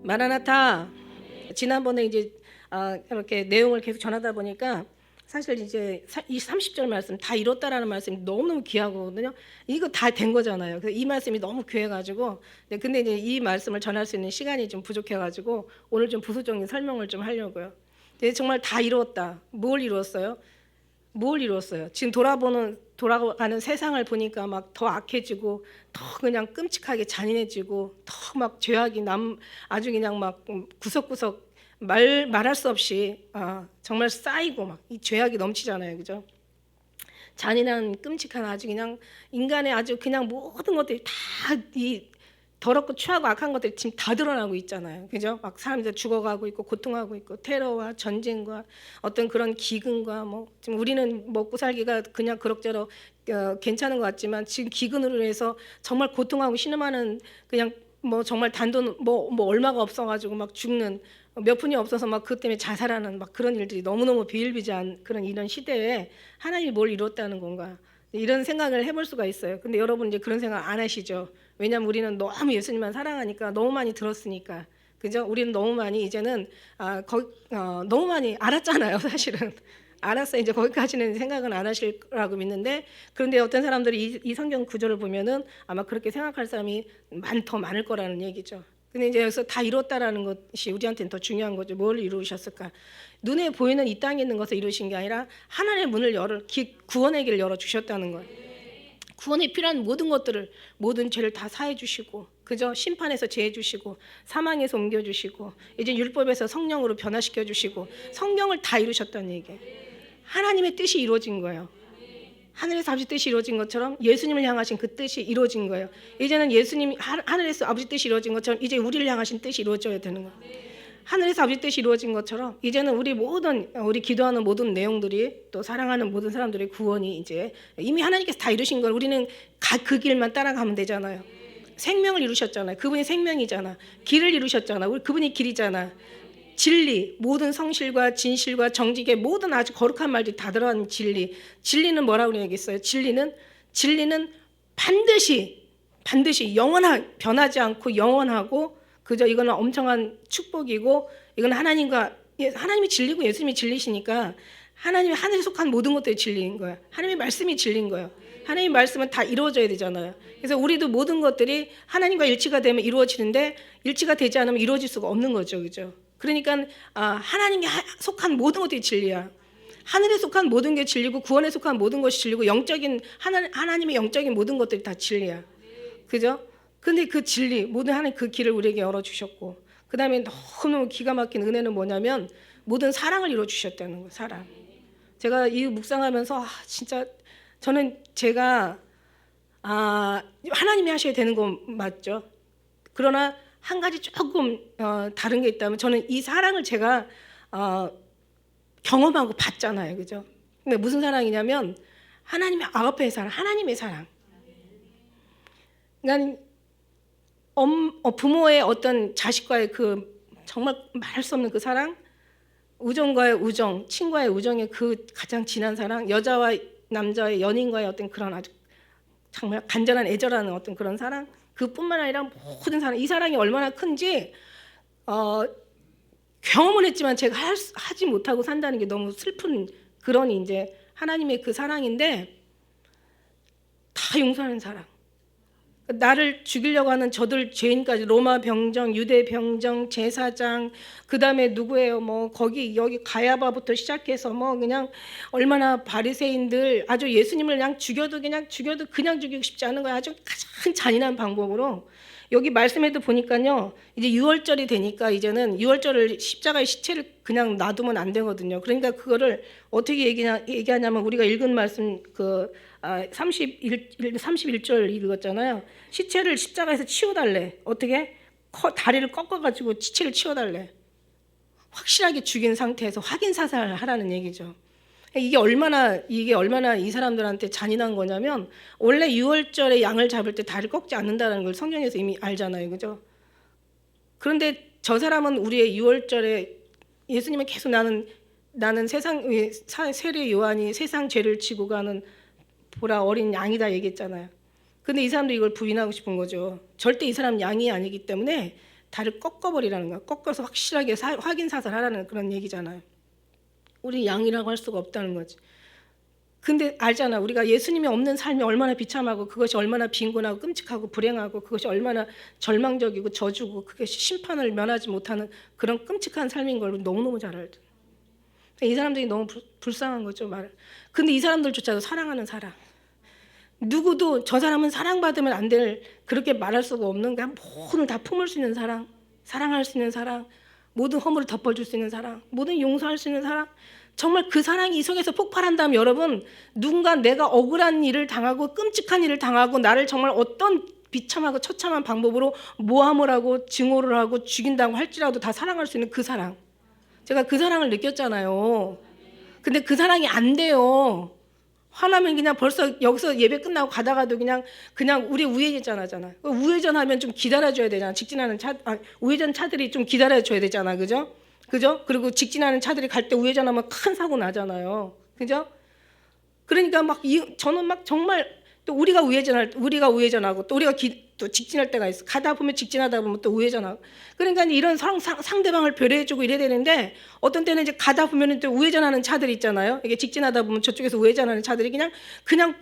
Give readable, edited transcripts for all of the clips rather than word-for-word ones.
마라나타. 지난번에 이제 이렇게 내용을 계속 전하다 보니까 사실 이제 이 30절 말씀 다 이뤘다라는 말씀이 너무너무 귀하거든요. 이거 다 된 거잖아요. 그래서 이 말씀이 너무 귀해가지고 근데 이제 이 말씀을 전할 수 있는 시간이 좀 부족해가지고 오늘 좀 부수적인 설명을 좀 하려고요. 근데 정말 다 이뤘다. 뭘 이뤘어요? 뭘 이뤘어요? 지금 돌아가는 세상을 보니까 막 더 악해지고 더 그냥 끔찍하게 잔인해지고 더 막 죄악이 아주 그냥 막 구석구석 말할 수 없이 정말 쌓이고 막 이 죄악이 넘치잖아요, 그죠? 잔인한 끔찍한 아주 그냥 인간의 아주 그냥 모든 것들이 다 이 더럽고 추하고 악한 것들이 지금 다 드러나고 있잖아요, 그죠? 막 사람들 죽어가고 있고 고통하고 있고 테러와 전쟁과 어떤 그런 기근과 뭐 지금 우리는 먹고 살기가 그냥 그럭저럭 괜찮은 것 같지만 지금 기근으로 해서 정말 고통하고 신음하는 그냥 뭐 정말 단돈 뭐 얼마가 없어가지고 막 죽는 몇 푼이 없어서 막 그것 때문에 자살하는 막 그런 일들이 너무너무 비일비재한 그런 이런 시대에 하나님이 뭘 이뤘다는 건가 이런 생각을 해볼 수가 있어요. 근데 여러분 이제 그런 생각 안 하시죠? 왜냐하면 우리는 너무 예수님만 사랑하니까 너무 많이 들었으니까 그죠? 우리는 너무 많이 이제는 너무 많이 알았잖아요. 사실은 알았어 이제 거기까지는 생각은 안 하실 거라고 믿는데 그런데 어떤 사람들이 이 성경 구절을 보면은 아마 그렇게 생각할 사람이 더 많을 거라는 얘기죠. 근데 이제 여기서 다 이뤘다라는 것이 우리한테는 더 중요한 거죠. 뭘 이루셨을까? 눈에 보이는 이 땅에 있는 것을 이루신 게 아니라 하나님의 문을 구원의 길을 열어 주셨다는 거예요. 구원에 필요한 모든 것들을 모든 죄를 다 사해 주시고 그저 심판에서 제해 주시고 사망에서 옮겨 주시고 이제 율법에서 성령으로 변화시켜 주시고 성경을 다 이루셨다는 얘기예요. 하나님의 뜻이 이루어진 거예요. 하늘에서 아버지 뜻이 이루어진 것처럼 예수님을 향하신 그 뜻이 이루어진 거예요. 이제는 예수님이 하늘에서 아버지 뜻이 이루어진 것처럼 이제 우리를 향하신 뜻이 이루어져야 되는 거예요. 하늘에서 아버지 뜻이 이루어진 것처럼 이제는 우리 기도하는 모든 내용들이 또 사랑하는 모든 사람들의 구원이 이제 이미 하나님께서 다 이루신 걸 우리는 그 길만 따라가면 되잖아요. 생명을 이루셨잖아요. 그분이 생명이잖아. 길을 이루셨잖아. 그분이 길이잖아. 진리, 모든 성실과 진실과 정직의 모든 아주 거룩한 말들이 다 들어간 진리. 진리는 뭐라고 얘기했어요? 진리는 반드시 변하지 않고 영원하고 그저 이거는 엄청난 축복이고 이건 하나님이 진리고 예수님이 진리시니까 하나님이 하늘에 속한 모든 것들이 진리인 거야. 하나님의 말씀이 진리인 거예요. 하나님의 말씀은 다 이루어져야 되잖아요. 그래서 우리도 모든 것들이 하나님과 일치가 되면 이루어지는데 일치가 되지 않으면 이루어질 수가 없는 거죠, 그죠? 그러니까 하나님께 속한 모든 것들이 진리야. 하늘에 속한 모든 게 진리고 구원에 속한 모든 것이 진리고 하나님의 영적인 모든 것들이 다 진리야. 그죠? 근데 그 진리, 모든 하나님 그 길을 우리에게 열어주셨고 그 다음에 너무너무 기가 막힌 은혜는 뭐냐면 모든 사랑을 이루어주셨다는 거예요. 사랑. 제가 이 묵상하면서 진짜 저는 제가 하나님이 하셔야 되는 건 맞죠. 그러나 한 가지 조금 다른 게 있다면 저는 이 사랑을 제가 경험하고 봤잖아요. 그죠? 근데 무슨 사랑이냐면 하나님의 아가페의 사랑, 하나님의 사랑. 그러니까 부모의 어떤 자식과의 그 정말 말할 수 없는 그 사랑, 우정과의 우정, 친구와의 우정의 그 가장 진한 사랑, 여자와 남자의 연인과의 어떤 그런 아주 정말 간절한 애절하는 어떤 그런 사랑, 그뿐만 아니라 모든 사랑, 이 사랑이 얼마나 큰지 경험은 했지만 제가 하지 못하고 산다는 게 너무 슬픈 그런 이제 하나님의 그 사랑인데 다 용서하는 사랑. 나를 죽이려고 하는 저들 죄인까지 로마 병정, 유대 병정, 제사장, 그 다음에 누구예요? 뭐 거기 여기 가야바부터 시작해서 뭐 그냥 얼마나 바리새인들 아주 예수님을 그냥 죽여도 그냥 죽이고 싶지 않은 거야. 아주 가장 잔인한 방법으로 여기 말씀에도 보니까요. 이제 6월절이 되니까 이제는 6월절을 십자가의 시체를 그냥 놔두면 안 되거든요. 그러니까 그거를 어떻게 얘기하냐면 우리가 읽은 말씀 31절 읽었잖아요. 시체를 십자가에서 치워달래. 어떻게? 다리를 꺾어가지고 시체를 치워달래. 확실하게 죽인 상태에서 확인 사살을 하라는 얘기죠. 이게 얼마나 이 사람들한테 잔인한 거냐면 원래 6월절에 양을 잡을 때 다리를 꺾지 않는다는 걸 성경에서 이미 알잖아요, 그죠? 그런데 저 사람은 우리의 6월절에 예수님은 계속 나는 세례 요한이 세상 죄를 지고 가는 보라 어린 양이다 얘기했잖아요. 근데 이 사람도 이걸 부인하고 싶은 거죠. 절대 이 사람 양이 아니기 때문에 다리를 꺾어버리라는 거야. 꺾어서 확실하게 확인 사살하라는 그런 얘기잖아요. 우리 양이라고 할 수가 없다는 거지. 근데 알잖아. 우리가 예수님이 없는 삶이 얼마나 비참하고 그것이 얼마나 빈곤하고 끔찍하고 불행하고 그것이 얼마나 절망적이고 저주고 그것이 심판을 면하지 못하는 그런 끔찍한 삶인 걸 너무너무 잘 알죠. 이 사람들이 너무 불쌍한 거죠. 말을. 근데 이 사람들조차도 사랑하는 사랑. 누구도 저 사람은 사랑받으면 안 될 그렇게 말할 수가 없는 게 모든 다 품을 수 있는 사랑, 사랑할 수 있는 사랑, 모든 허물을 덮어줄 수 있는 사랑, 모든 용서할 수 있는 사랑. 정말 그 사랑이 이 속에서 폭발한다면 여러분, 누군가 내가 억울한 일을 당하고 끔찍한 일을 당하고 나를 정말 어떤 비참하고 처참한 방법으로 모함을 하고 증오를 하고 죽인다고 할지라도 다 사랑할 수 있는 그 사랑. 제가 그 사랑을 느꼈잖아요. 근데 그 사랑이 안 돼요. 화나면 그냥 벌써 여기서 예배 끝나고 가다가도 그냥 우리 우회전하잖아요. 우회전하면 좀 기다려줘야 되잖아. 직진하는 우회전 차들이 좀 기다려줘야 되잖아, 그죠? 그리고 직진하는 차들이 갈 때 우회전하면 큰 사고 나잖아요, 그죠? 그러니까 저는 정말 또 우리가 우회전하고 또 우리가 또 직진할 때가 있어. 가다 보면 직진하다 보면 또 우회전하고. 그러니까 이런 상대방을 배려해주고 이래야 되는데 어떤 때는 이제 가다 보면 또 우회전하는 차들이 있잖아요. 이게 직진하다 보면 저쪽에서 우회전하는 차들이 그냥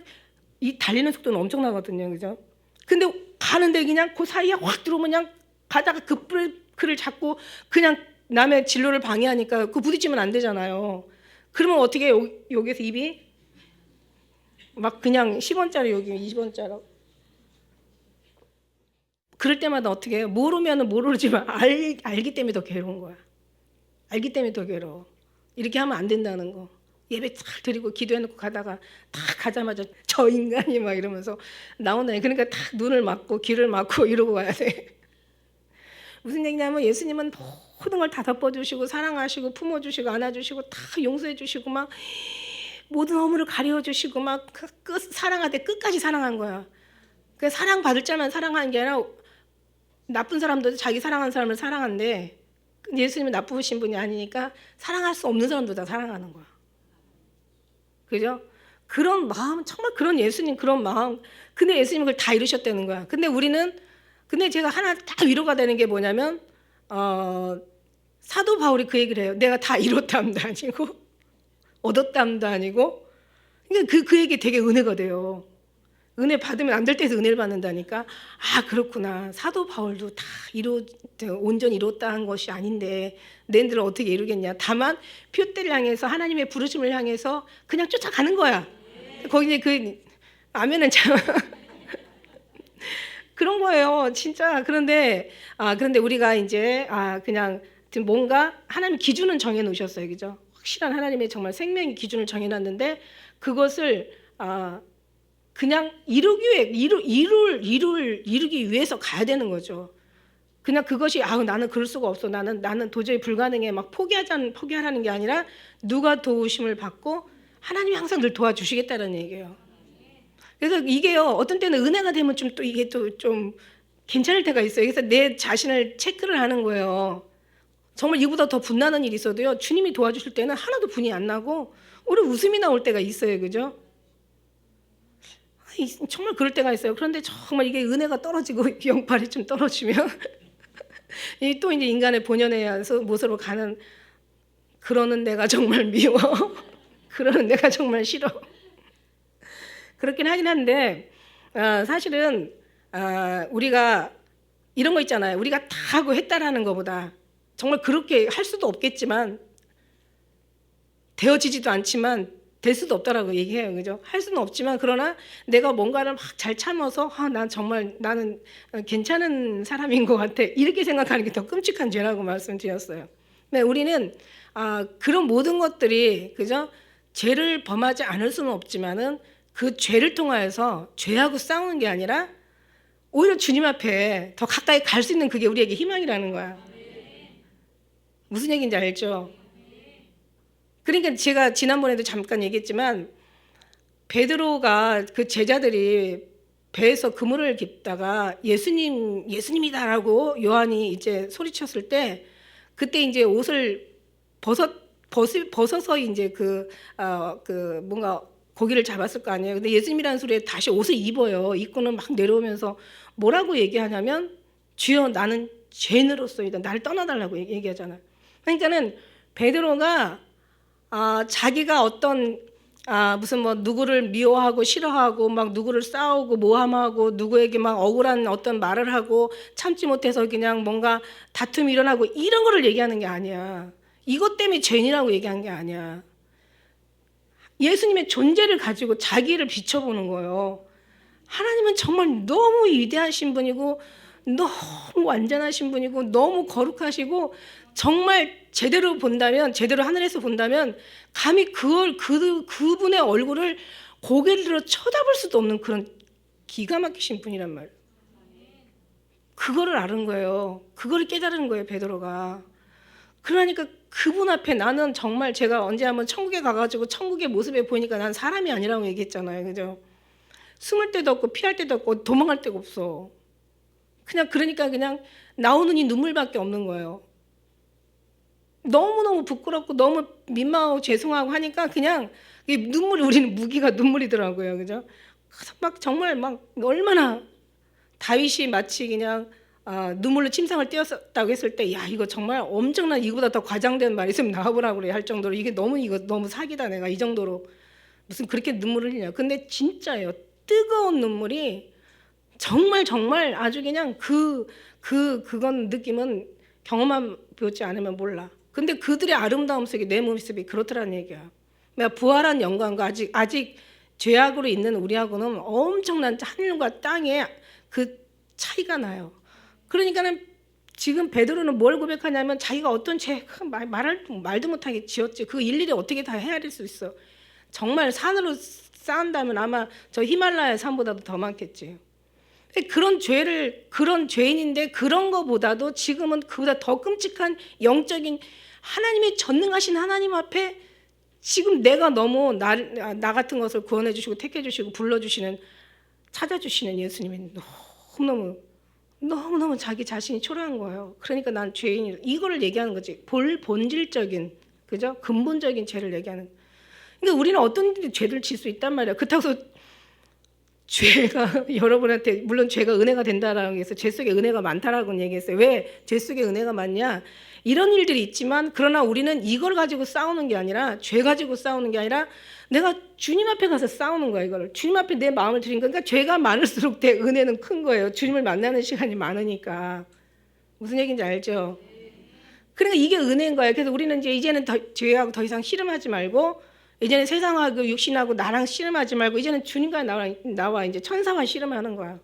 이 달리는 속도는 엄청나거든요, 그죠? 근데 가는데 그냥 그 사이에 확 들어오면 그냥 가다가 그 브레이크를 잡고 그냥 남의 진로를 방해하니까 그 부딪히면 안 되잖아요. 그러면 어떻게 여기서 입이 막 그냥 10원짜리 여기 20원짜리. 그럴 때마다 어떻게 해요? 모르면 모르지만 알기 때문에 더 괴로운 거야. 알기 때문에 더 괴로워. 이렇게 하면 안 된다는 거. 예배 딱 드리고 기도해놓고 가다가 딱 가자마자 저 인간이 막 이러면서 나오네. 그러니까 딱 눈을 막고 귀를 막고 이러고 와야 돼. 무슨 얘기냐면 예수님은 모든 걸 다 덮어주시고 사랑하시고 품어주시고 안아주시고 다 용서해주시고 막 모든 허물을 가려주시고 막 사랑할 때 끝까지 사랑한 거야. 그 사랑받을 자만 사랑하는 게 아니라 나쁜 사람도 자기 사랑하는 사람을 사랑한대. 예수님은 나쁘신 분이 아니니까 사랑할 수 없는 사람도 다 사랑하는 거야. 그죠? 그런 마음, 정말 그런 예수님 그런 마음. 근데 예수님은 그걸 다 이루셨다는 거야. 근데 제가 하나 딱 위로가 되는 게 뭐냐면 사도 바울이 그 얘기를 해요. 내가 다 이뤘담도 아니고 얻었담도 아니고. 그러니까 그 얘기 되게 은혜가 돼요. 은혜 받으면 안 될 때에서 은혜를 받는다니까. 아, 그렇구나. 사도 바울도 다 온전히 이뤘다는 것이 아닌데 내들은 어떻게 이루겠냐. 다만 표대를 향해서 하나님의 부르심을 향해서 그냥 쫓아가는 거야. 거기 이제 아멘은 참 그런 거예요, 진짜. 그런데 우리가 이제 그냥 뭔가 하나님 기준은 정해 놓으셨어요, 그죠? 확실한 하나님의 정말 생명의 기준을 정해 놨는데 그것을 그냥 이루기 위해서 가야 되는 거죠. 그냥 그것이 나는 그럴 수가 없어. 나는 도저히 불가능해. 막 포기하라는 게 아니라 누가 도우심을 받고 하나님이 항상 늘 도와주시겠다는 얘기예요. 그래서 이게요, 어떤 때는 은혜가 되면 또 이게 또 좀 괜찮을 때가 있어요. 그래서 내 자신을 체크를 하는 거예요. 정말 이보다 더 분나는 일이 있어도요, 주님이 도와주실 때는 하나도 분이 안 나고 오히려 웃음이 나올 때가 있어요, 그죠? 정말 그럴 때가 있어요. 그런데 정말 이게 은혜가 떨어지고 영빨이 좀 떨어지면 또 이제 인간의 본연의 모습으로 가는, 그러는 내가 정말 미워. 그러는 내가 정말 싫어. 그렇긴 하긴 한데 사실은 우리가 이런 거 있잖아요. 우리가 다 하고 했다라는 것보다 정말 그렇게 할 수도 없겠지만 되어지지도 않지만 될 수도 없다라고 얘기해요, 그죠? 할 수는 없지만 그러나 내가 뭔가를 막 잘 참아서 나는 괜찮은 사람인 것 같아, 이렇게 생각하는 게 더 끔찍한 죄라고 말씀드렸어요. 네, 우리는 그런 모든 것들이, 그죠? 죄를 범하지 않을 수는 없지만은 그 죄를 통하여서 죄하고 싸우는 게 아니라 오히려 주님 앞에 더 가까이 갈 수 있는 그게 우리에게 희망이라는 거야. 무슨 얘기인지 알죠? 그러니까 제가 지난번에도 잠깐 얘기했지만 베드로가 그 제자들이 배에서 그물을 깁다가 예수님이다라고 요한이 이제 소리쳤을 때 그때 이제 옷을 벗어서 이제 뭔가 고기를 잡았을 거 아니에요. 근데 예수님이라는 소리에 다시 옷을 입어요. 입고는 막 내려오면서 뭐라고 얘기하냐면 주여 나는 죄인으로서이다. 나를 떠나달라고 얘기하잖아. 그러니까는 베드로가 자기가 어떤 무슨 뭐 누구를 미워하고 싫어하고 막 누구를 싸우고 모함하고 누구에게 막 억울한 어떤 말을 하고 참지 못해서 그냥 뭔가 다툼이 일어나고 이런 거를 얘기하는 게 아니야. 이것 때문에 죄인이라고 얘기한 게 아니야. 예수님의 존재를 가지고 자기를 비춰보는 거예요. 하나님은 정말 너무 위대하신 분이고 너무 완전하신 분이고 너무 거룩하시고 정말 제대로 본다면, 제대로 하늘에서 본다면 감히 그분의 얼굴을 고개를 들어 쳐다볼 수도 없는 그런 기가 막히신 분이란 말이에요. 그거를 아는 거예요. 그거를 깨달은 거예요, 베드로가. 그러니까 그분 앞에 나는 정말 제가 언제 한번 천국에 가가지고 천국의 모습에 보니까 난 사람이 아니라고 얘기했잖아요. 그죠? 숨을 데도 없고 피할 데도 없고 도망갈 데가 없어. 그러니까 그냥 나오는 이 눈물밖에 없는 거예요. 너무너무 부끄럽고 너무 민망하고 죄송하고 하니까 그냥 눈물이, 우리는 무기가 눈물이더라고요. 그죠? 막 정말 막 얼마나 다윗이 마치 그냥 눈물로 침상을 띄었다고 했을 때, 야, 이거 정말 엄청난, 이거보다 더 과장된 말이 있으면 나와보라고 그래 할 정도로 이거 너무 사기다, 내가 이 정도로 무슨 그렇게 눈물을 흘리냐. 근데 진짜예요. 뜨거운 눈물이 정말 아주 그냥 그건 느낌은 경험한 보지 않으면 몰라. 근데 그들의 아름다움 속에 내 모습이 그렇더라는 얘기야. 내가 부활한 영광과 아직 죄악으로 있는 우리하고는 엄청난 하늘과 땅의 그 차이가 나요. 그러니까는 지금 베드로는 뭘 고백하냐면 자기가 어떤 죄 말도 못하게 지었지. 그 일일이 어떻게 다 헤아릴 수 있어. 정말 산으로 쌓은다면 아마 저 히말라야 산보다도 더 많겠지. 그런 죄인인데 그런 거보다도 지금은 그보다 더 끔찍한 영적인 하나님의 전능하신 하나님 앞에 지금 내가 너무 나 같은 것을 구원해 주시고 택해 주시고 불러주시는, 찾아주시는 예수님이 너무너무 자기 자신이 초라한 거예요. 그러니까 난 죄인이, 이거를 얘기하는 거지. 본질적인, 그죠? 근본적인 죄를 얘기하는. 그러니까 우리는 어떤 죄를 질 수 있단 말이야. 그렇다고 해서 죄가 여러분한테, 물론 죄가 은혜가 된다라고 해서 죄 속에 은혜가 많다라고 얘기했어요. 왜 죄 속에 은혜가 많냐? 이런 일들이 있지만 그러나 우리는 이걸 가지고 싸우는 게 아니라, 죄 가지고 싸우는 게 아니라 내가 주님 앞에 가서 싸우는 거야. 이거를 주님 앞에 내 마음을 드린 거니까, 죄가 많을수록 내 은혜는 큰 거예요. 주님을 만나는 시간이 많으니까. 무슨 얘기인지 알죠? 그러니까 이게 은혜인 거예요. 그래서 우리는 이제는 죄하고 더 이상 씨름하지 말고, 이제는 세상하고 육신하고 나랑 씨름하지 말고 이제는 주님과 나와 이제 천사와 씨름하는 거야.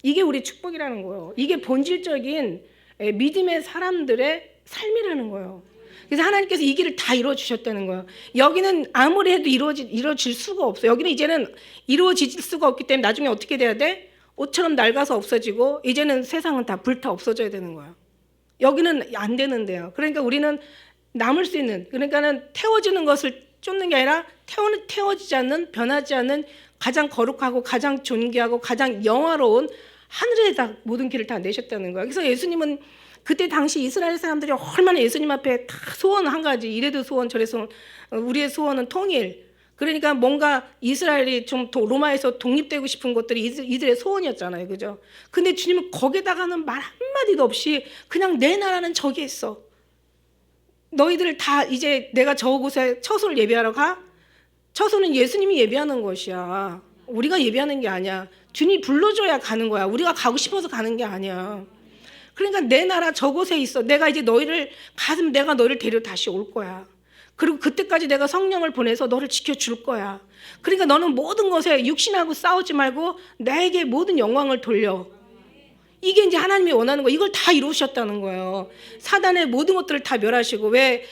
이게 우리 축복이라는 거예요. 이게 본질적인 믿음의 사람들의 삶이라는 거예요. 그래서 하나님께서 이 길을 다 이루어 주셨다는 거예요. 여기는 아무리 해도 이루어질 수가 없어요. 여기는 이제는 이루어질 수가 없기 때문에 나중에 어떻게 돼야 돼? 옷처럼 낡아서 없어지고 이제는 세상은 다 불타 없어져야 되는 거야. 여기는 안 되는데요. 그러니까 우리는 남을 수 있는, 그러니까는 태워지는 것을 쫓는 게 아니라 태워지지 않는, 변하지 않는 가장 거룩하고 가장 존귀하고 가장 영화로운 하늘에다 모든 길을 다 내셨다는 거야. 그래서 예수님은 그때 당시 이스라엘 사람들이 얼마나 예수님 앞에 다 소원 한 가지, 이래도 소원 저래도 소원, 우리의 소원은 통일. 그러니까 뭔가 이스라엘이 좀 로마에서 독립되고 싶은 것들이 이들의 소원이었잖아요. 그죠? 근데 주님은 거기다가는 말 한마디도 없이 그냥 내 나라는 저기 있어. 너희들 다 이제 내가 저곳에 처소를 예배하러 가? 처소는 예수님이 예배하는 것이야. 우리가 예배하는 게 아니야. 주님이 불러줘야 가는 거야. 우리가 가고 싶어서 가는 게 아니야. 그러니까 내 나라 저곳에 있어. 내가 이제 너희를 가슴, 내가 너희를 데려 다시 올 거야. 그리고 그때까지 내가 성령을 보내서 너를 지켜줄 거야. 그러니까 너는 모든 것에 육신하고 싸우지 말고 나에게 모든 영광을 돌려. 이게 이제 하나님이 원하는 거. 이걸 다 이루셨다는 거예요. 사단의 모든 것들을 다 멸하시고, 왜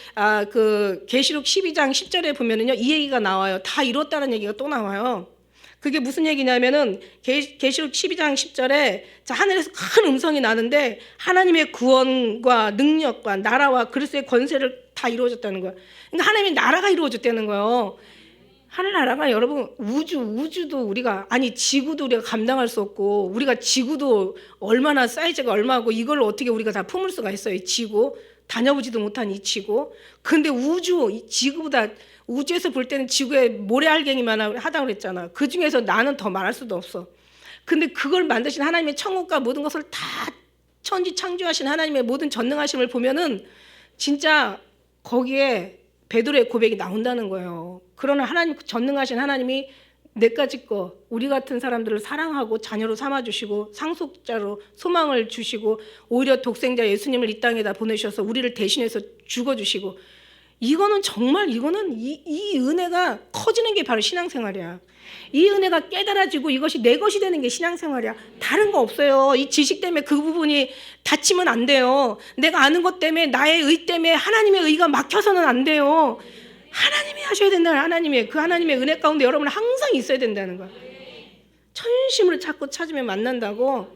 그 계시록 12장 10절에 보면은요, 이 얘기가 나와요. 다 이뤘다는 얘기가 또 나와요. 그게 무슨 얘기냐면은 계시록 12장 10절에 하늘에서 큰 음성이 나는데 하나님의 구원과 능력과 나라와 그리스도의 권세를 다 이루어졌다는 거예요. 그러니까 하나님의 나라가 이루어졌다는 거예요. 하늘나라가, 여러분, 우주도 우리가, 아니 지구도 우리가 감당할 수 없고, 우리가 지구도 얼마나 사이즈가 얼마고 이걸 어떻게 우리가 다 품을 수가 있어요. 이 지구, 다녀보지도 못한 이 지구. 근데 이 지구보다, 우주에서 볼 때는 지구에 모래알갱이만 하다고 그랬잖아. 그 중에서 나는 더 말할 수도 없어. 근데 그걸 만드신 하나님의 천국과 모든 것을 다 천지 창조하신 하나님의 모든 전능하심을 보면은 진짜 거기에 베드로의 고백이 나온다는 거예요. 그러나 하나님, 전능하신 하나님이 내까지 거 우리 같은 사람들을 사랑하고 자녀로 삼아주시고 상속자로 소망을 주시고 오히려 독생자 예수님을 이 땅에다 보내셔서 우리를 대신해서 죽어주시고, 이거는 정말 이거는 이 은혜가 커지는 게 바로 신앙생활이야. 이 은혜가 깨달아지고 이것이 내 것이 되는 게 신앙생활이야. 다른 거 없어요. 이 지식 때문에 그 부분이 닫히면 안 돼요. 내가 아는 것 때문에, 나의 의 때문에 하나님의 의가 막혀서는 안 돼요. 하나님이 하셔야 된다는, 하나님의 그 하나님의 은혜 가운데 여러분은 항상 있어야 된다는 거야. 천심으로 찾고 찾으면 만난다고.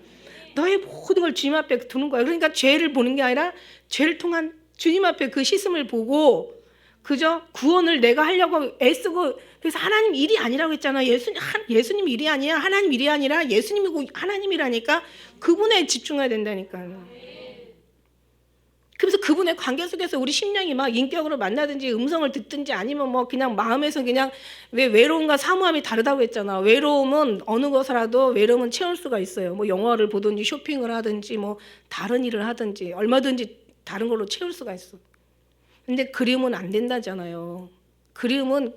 너의 모든 걸 주님 앞에 두는 거야. 그러니까 죄를 보는 게 아니라 죄를 통한 주님 앞에 그 씻음을 보고 그저 구원을 내가 하려고 애쓰고, 그래서 하나님 일이 아니라고 했잖아. 예수님 일이 아니야. 하나님 일이 아니라 예수님이고 하나님이라니까. 그분에 집중해야 된다니까요. 그래서 그분의 관계 속에서 우리 심령이 막 인격으로 만나든지 음성을 듣든지 아니면 뭐 그냥 마음에서 그냥, 왜 외로움과 사모함이 다르다고 했잖아. 외로움은 어느 것이라도 외로움은 채울 수가 있어요. 뭐 영화를 보든지 쇼핑을 하든지 뭐 다른 일을 하든지 얼마든지 다른 걸로 채울 수가 있어. 근데 그리움은 안 된다잖아요. 그리움은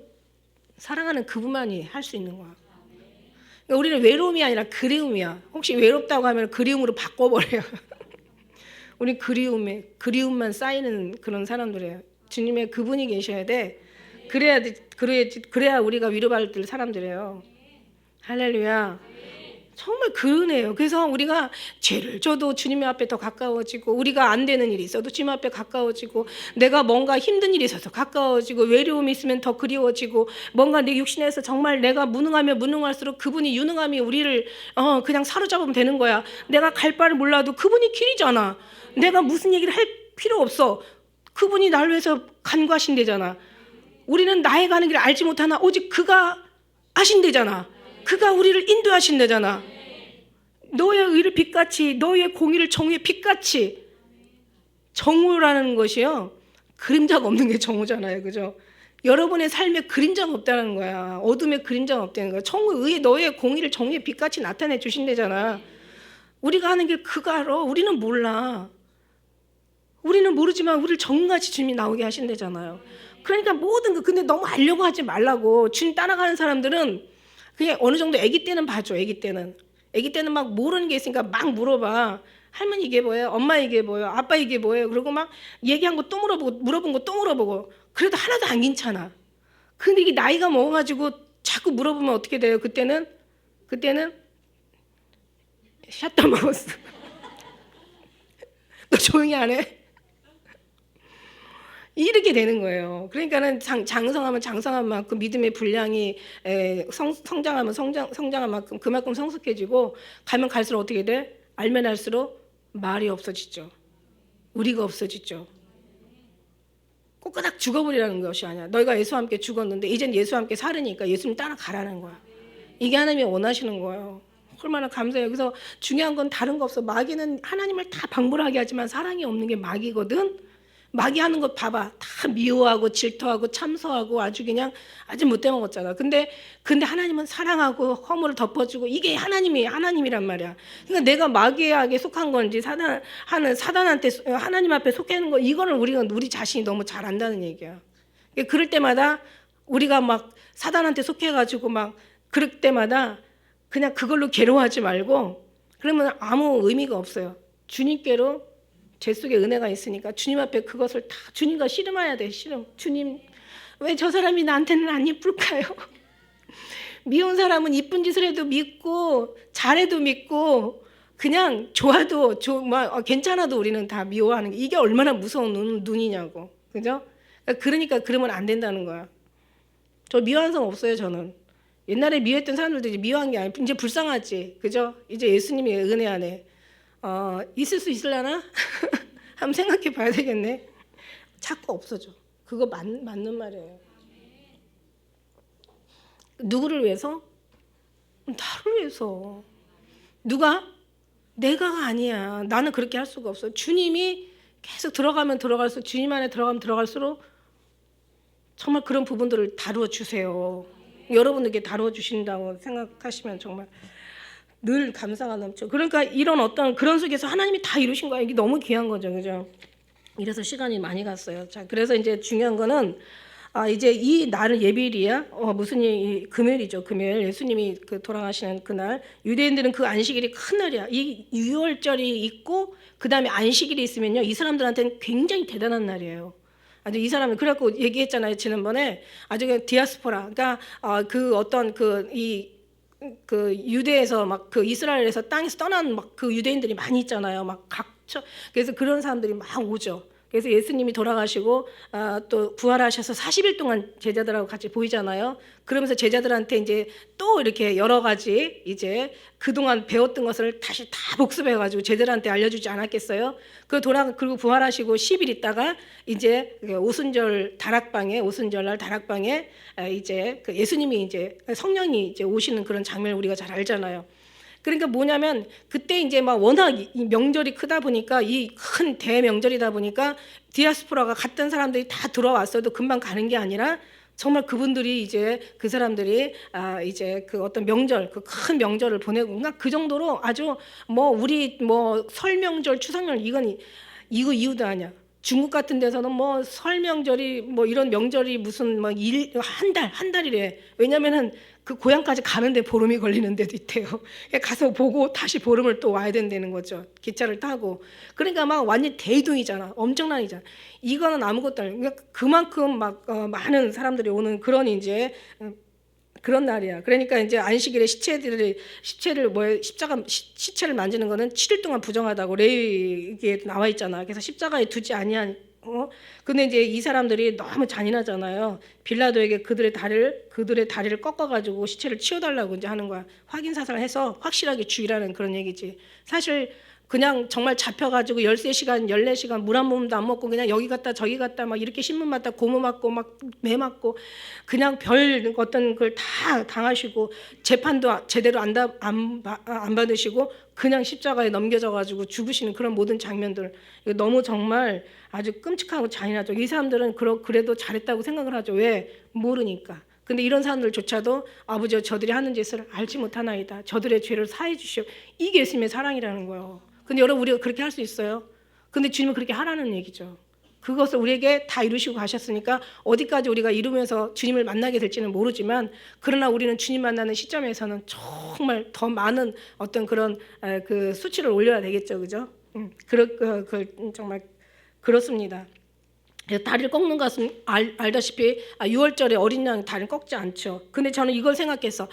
사랑하는 그분만이 할 수 있는 거야. 그러니까 우리는 외로움이 아니라 그리움이야. 혹시 외롭다고 하면 그리움으로 바꿔버려요. 우리 그리움만 쌓이는 그런 사람들이에요. 주님의 그분이 계셔야 돼. 그래야 우리가 위로받을 사람들이에요. 할렐루야. 정말 그 은혜예요. 그래서 우리가 죄를 져도 주님 앞에 더 가까워지고, 우리가 안 되는 일이 있어도 주님 앞에 가까워지고, 내가 뭔가 힘든 일이 있어서 가까워지고, 외로움이 있으면 더 그리워지고, 뭔가 내 육신에서 정말 내가 무능하면 무능할수록 그분이 유능함이 우리를 그냥 사로잡으면 되는 거야. 내가 갈 바를 몰라도 그분이 길이잖아. 내가 무슨 얘기를 할 필요 없어. 그분이 나를 위해서 간구하신대잖아. 우리는 나의 가는 길을 알지 못하나 오직 그가 아신대잖아. 그가 우리를 인도하신대잖아. 너의 의를 빛같이, 너의 공의를 정의의 빛같이. 정오라는 것이요, 그림자가 없는 게 정오잖아요. 그죠? 여러분의 삶에 그림자가 없다는 거야. 어둠에 그림자가 없다는 거야. 정의의, 너의 공의를 정의의 빛같이 나타내 주신대잖아. 우리가 하는 길 그가 알아. 우리는 몰라. 우리는 모르지만 우리를 정같이 주님이 나오게 하신대잖아요. 그러니까 모든 거, 근데 너무 알려고 하지 말라고. 주님 따라가는 사람들은 그냥 어느 정도 아기 때는 봐줘. 아기 때는 막 모르는 게 있으니까 막 물어봐. 할머니 이게 뭐예요? 엄마 이게 뭐예요? 아빠 이게 뭐예요? 그리고 막 얘기한 거 또 물어본 거 또 물어보고. 그래도 하나도 안 괜찮아. 근데 이게 나이가 먹어가지고 자꾸 물어보면 어떻게 돼요? 그때는 샷다 마우스. 너 조용히 안 해? 이렇게 되는 거예요. 그러니까는 장성하면 장성한 만큼 믿음의 분량이 성장하면 성장한 만큼 그만큼 성숙해지고, 가면 갈수록 어떻게 돼? 알면 알수록 말이 없어지죠. 우리가 없어지죠. 꼬끄닥 죽어버리라는 것이 아니야. 너희가 예수와 함께 죽었는데 이젠 예수와 함께 살으니까 예수님 따라가라는 거야. 이게 하나님이 원하시는 거예요. 얼마나 감사해요. 그래서 중요한 건 다른 거 없어. 마귀는 하나님을 다 방불하게 하지만 사랑이 없는 게 마귀거든. 마귀 하는 것 봐봐. 다 미워하고 질투하고 참소하고 아주 그냥 아주 못돼 먹었잖아. 근데 하나님은 사랑하고 허물을 덮어주고, 이게 하나님이란 말이야. 그러니까 내가 마귀에게 속한 건지 사단한테 하나님 앞에 속해 있는 거, 이거를 우리 자신이 너무 잘 안다는 얘기야. 그럴 때마다 우리가 막 사단한테 속해가지고 막 그럴 때마다 그냥 그걸로 괴로워하지 말고, 그러면 아무 의미가 없어요. 주님께로 죄 속에 은혜가 있으니까 주님 앞에 그것을 다 주님과 씨름해야 돼. 씨름. 주님, 왜 저 사람이 나한테는 안 이쁠까요? 미운 사람은 이쁜 짓을 해도 믿고 잘해도 믿고 그냥 좋아도 괜찮아도 우리는 다 미워하는 게, 이게 얼마나 무서운 눈이냐고. 그죠? 그러니까 그러면 안 된다는 거야. 저 미워한 사람 없어요. 저는 옛날에 미워했던 사람들도 이제 미워한 게 아니고 이제 불쌍하지. 그죠? 이제 예수님의 은혜 안에 있을 수 있으려나? 한번 생각해 봐야 되겠네. 자꾸 없어져. 그거 맞는 말이에요. 누구를 위해서? 나를 위해서. 누가? 내가가 아니야. 나는 그렇게 할 수가 없어. 주님이 계속 들어가면 들어갈수록, 주님 안에 들어가면 들어갈수록 정말 그런 부분들을 다루어 주세요. 여러분에게 다루어 주신다고 생각하시면 정말 늘 감사가 넘쳐. 그러니까 이런 어떤 그런 속에서 하나님이 다 이루신 거예요. 이게 너무 귀한 거죠, 그죠? 이래서 시간이 많이 갔어요. 자, 그래서 이제 중요한 거는 이제 이 날은 예비일이야. 무슨 금요일이죠. 금요일 예수님이 그 돌아가시는 그날. 유대인들은 그 안식일이 큰 날이야. 이 유월절이 있고 그 다음에 안식일이 있으면요, 이 사람들한테는 굉장히 대단한 날이에요. 아주 이 사람은 그래갖고 얘기했잖아요, 지난번에. 아주 그냥 디아스포라. 그러니까 그 어떤 그 유대에서 막 그 이스라엘에서 땅에서 떠난 막 그 유대인들이 많이 있잖아요. 막 각처. 그래서 그런 사람들이 막 오죠. 그래서 예수님이 돌아가시고 또 부활하셔서 40일 동안 제자들하고 같이 보이잖아요. 그러면서 제자들한테 이제 또 이렇게 여러 가지 이제 그동안 배웠던 것을 다시 다 복습해가지고 제자들한테 알려주지 않았겠어요? 그리고 부활하시고 10일 있다가 이제 오순절 오순절날 다락방에 이제 그 예수님이 이제 성령이 이제 오시는 그런 장면을 우리가 잘 알잖아요. 그러니까 뭐냐면 그때 이제 막 워낙 이 명절이 크다 보니까 이 큰 대명절이다 보니까 디아스포라가 갔던 사람들이 다 들어왔어도 금방 가는 게 아니라 정말 그분들이 이제 그 사람들이 이제 그 어떤 명절 그 큰 명절을 보내고 그러니까 그 정도로 아주 뭐 우리 뭐 설명절 추석절 이거 이유도 아니야. 중국 같은 데서는 뭐 설명절이 뭐 이런 명절이 무슨 뭐 한 달이래. 왜냐면은 그 고향까지 가는데 보름이 걸리는 데도 있대요. 가서 보고 다시 보름을 또 와야 된다는 거죠. 기차를 타고. 그러니까 막 완전 대이동이잖아. 엄청난 이잖아. 이거는 아무것도 아니고 그러니까 그만큼 막 많은 사람들이 오는 그런 이제 그런 날이야. 그러니까 이제 안식일에 시체를 만지는 거는 7일 동안 부정하다고 레위기에 나와 있잖아. 그래서 십자가에 두지 아니한. 근데 이제 이 사람들이 너무 잔인하잖아요. 빌라도에게 그들의 다리를 꺾어가지고 시체를 치워달라고 이제 하는 거야. 확인 사살해서 확실하게 죽이라는 그런 얘기지. 사실 그냥 정말 잡혀가지고 13시간, 14시간 물 한 모금도 안 먹고 그냥 여기 갔다 저기 갔다 막 이렇게 신문 맞다 고무 맞고 막 매 맞고 그냥 별 어떤 걸 다 당하시고 재판도 제대로 안 받으시고 그냥 십자가에 넘겨져가지고 죽으시는 그런 모든 장면들 이거 너무 정말 아주 끔찍하고 잔인하죠. 이 사람들은 그래도 잘했다고 생각을 하죠. 왜? 모르니까. 근데 이런 사람들조차도 아버지여 저들이 하는 짓을 알지 못하나이다. 저들의 죄를 사해 주시오. 이게 예수님의 사랑이라는 거예요. 근데 여러분 우리가 그렇게 할 수 있어요? 근데 주님은 그렇게 하라는 얘기죠. 그것을 우리에게 다 이루시고 가셨으니까 어디까지 우리가 이루면서 주님을 만나게 될지는 모르지만 그러나 우리는 주님 만나는 시점에서는 정말 더 많은 어떤 그런 그 수치를 올려야 되겠죠. 그죠? 정말 그렇습니다. 다리를 꺾는 것은 알다시피 6월절에 어린 양 다리를 꺾지 않죠. 근데 저는 이걸 생각해서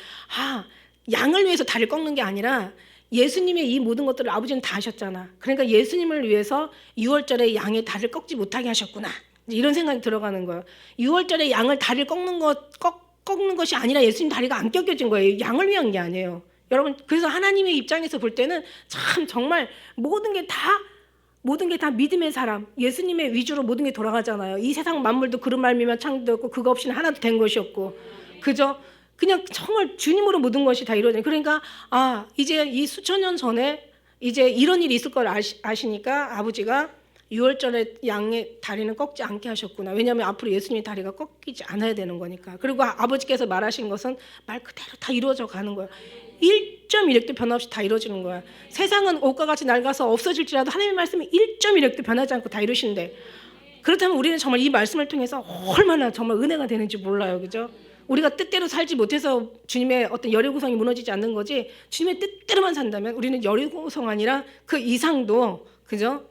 양을 위해서 다리를 꺾는 게 아니라 예수님의 이 모든 것들을 아버지는 다 하셨잖아. 그러니까 예수님을 위해서 6월절에 양의 다리를 꺾지 못하게 하셨구나. 이런 생각이 들어가는 거예요. 6월절에 양을 다리를 꺾는 것이 아니라 예수님 다리가 안 꺾여진 거예요. 양을 위한 게 아니에요. 여러분 그래서 하나님의 입장에서 볼 때는 참 정말 모든 게 다 믿음의 사람, 예수님의 위주로 모든 게 돌아가잖아요. 이 세상 만물도 그런 말미만 창조되었고 그거 없이는 하나도 된 것이 없고, 그죠? 그냥 정말 주님으로 모든 것이 다 이루어져요. 그러니까 이제 이 수천 년 전에 이제 이런 일이 있을 걸 아시니까 아버지가 6월절에 양의 다리는 꺾지 않게 하셨구나. 왜냐하면 앞으로 예수님의 다리가 꺾이지 않아야 되는 거니까. 그리고 아버지께서 말하신 것은 말 그대로 다 이루어져 가는 거예요. 1.1획도 변화 없이 다 이루어지는 거야. 세상은 옷과 같이 낡아서 없어질지라도 하나님의 말씀이 1.1획도 변하지 않고 다 이루신대. 그렇다면 우리는 정말 이 말씀을 통해서 얼마나 정말 은혜가 되는지 몰라요. 그죠? 우리가 뜻대로 살지 못해서 주님의 어떤 여리고성이 무너지지 않는 거지, 주님의 뜻대로만 산다면 우리는 여리고성 아니라 그 이상도, 그죠?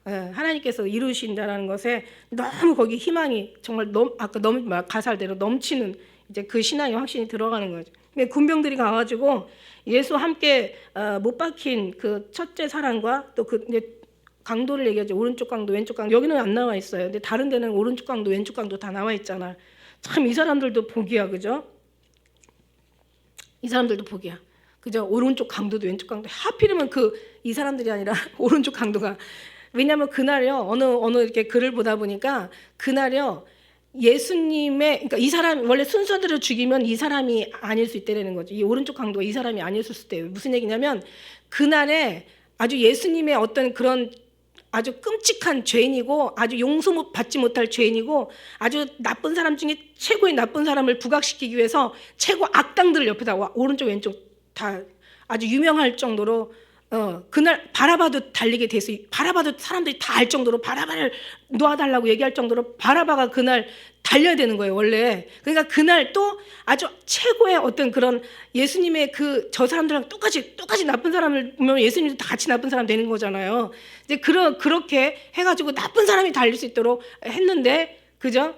하나님께서 이루신다라는 것에 너무 거기 희망이 정말 아까 너무 가살대로 넘치는 이제 그 신앙의 확신이 들어가는 거죠. 군병들이 가가지고 예수 함께 못 박힌 그 첫째 사람과 또 그 강도를 얘기하죠. 오른쪽 강도, 왼쪽 강도. 여기는 안 나와 있어요. 근데 다른 데는 오른쪽 강도, 왼쪽 강도 다 나와 있잖아. 참 이 사람들도 복이야, 그죠? 이 사람들도 복이야, 그죠? 오른쪽 강도도 왼쪽 강도. 하필이면 이 사람들이 아니라 오른쪽 강도가. 왜냐하면 그날요 어느 이렇게 글을 보다 보니까 그날요 예수님의, 그러니까 이 사람 원래 순서대로 죽이면 이 사람이 아닐 수 있다는 거죠. 이 오른쪽 강도가 이 사람이 아닐 수 있대요. 무슨 얘기냐면 그날에 아주 예수님의 어떤 그런 아주 끔찍한 죄인이고 아주 용서받지 못할 죄인이고 아주 나쁜 사람 중에 최고의 나쁜 사람을 부각시키기 위해서 최고 악당들을 옆에다 오른쪽 왼쪽 다 아주 유명할 정도로 그날 바라바도 달리게 돼서 바라바도 사람들이 다 알 정도로 바라바를 놓아달라고 얘기할 정도로 바라바가 그날 달려야 되는 거예요 원래. 그러니까 그날 또 아주 최고의 어떤 그런 예수님의 저 사람들랑 똑같이 나쁜 사람을 보면 예수님도 다 같이 나쁜 사람 되는 거잖아요. 이제 그렇게 해가지고 나쁜 사람이 달릴 수 있도록 했는데 그죠?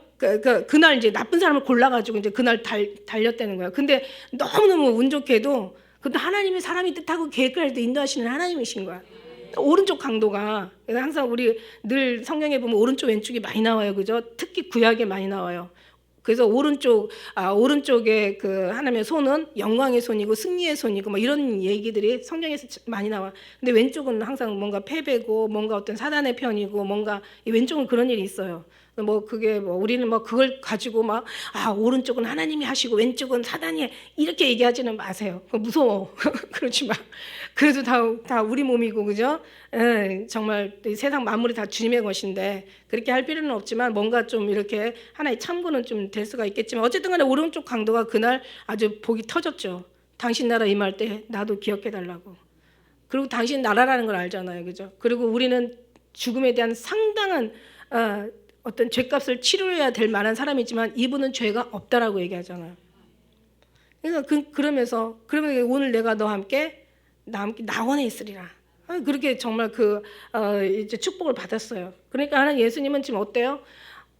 그날 이제 나쁜 사람을 골라가지고 이제 그날 달렸다는 거예요. 근데 너무너무 운 좋게도 근데 하나님이 사람이 뜻하고 계획을 할 때 인도하시는 하나님이신 거야. 오른쪽 강도가 항상 우리 늘 성경에 보면 오른쪽 왼쪽이 많이 나와요, 그죠? 특히 구약에 많이 나와요. 그래서 오른쪽에 그 하나님의 손은 영광의 손이고 승리의 손이고 뭐 이런 얘기들이 성경에서 많이 나와. 근데 왼쪽은 항상 뭔가 패배고 뭔가 어떤 사단의 편이고 뭔가 이 왼쪽은 그런 일이 있어요. 뭐 그게 뭐 우리는 뭐 그걸 가지고 막 오른쪽은 하나님이 하시고 왼쪽은 사단이 이렇게 얘기하지는 마세요. 그거 무서워. 그렇지 마. 그래도 다 우리 몸이고 그죠? 정말 세상 만물이 다 주님의 것인데 그렇게 할 필요는 없지만 뭔가 좀 이렇게 하나의 참고는 좀 될 수가 있겠지만 어쨌든 간에 오른쪽 강도가 그날 아주 복이 터졌죠. 당신 나라 임할 때 나도 기억해 달라고. 그리고 당신 나라라는 걸 알잖아요. 그죠? 그리고 우리는 죽음에 대한 상당한 어떤 죄값을 치료해야 될 만한 사람이지만 이분은 죄가 없다라고 얘기하잖아요. 그러니까 그러면 오늘 내가 너와 함께 나원에 있으리라. 그렇게 정말 이제 축복을 받았어요. 그러니까 하나님 예수님은 지금 어때요?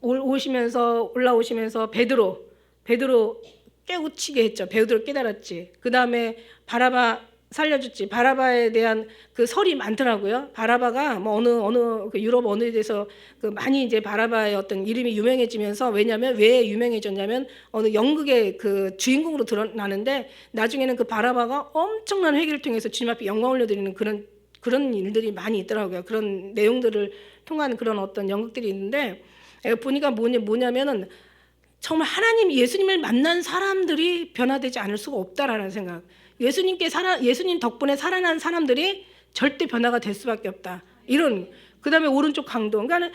올라오시면서 베드로 깨우치게 했죠. 베드로 깨달았지. 그 다음에 바라바 살려줬지. 바라바에 대한 그 설이 많더라고요. 바라바가 뭐 어느 유럽 어느 데서 많이 이제 바라바의 어떤 이름이 유명해지면서 왜냐하면 왜 유명해졌냐면 어느 연극의 그 주인공으로 드러나는데 나중에는 그 바라바가 엄청난 회개를 통해서 주님 앞에 영광 올려드리는 그런 일들이 많이 있더라고요. 그런 내용들을 통한 그런 어떤 연극들이 있는데 보니까 뭐냐면은 정말 예수님을 만난 사람들이 변화되지 않을 수가 없다라는 생각. 예수님 덕분에 살아난 사람들이 절대 변화가 될 수밖에 없다. 그다음에 오른쪽 강도. 그러니까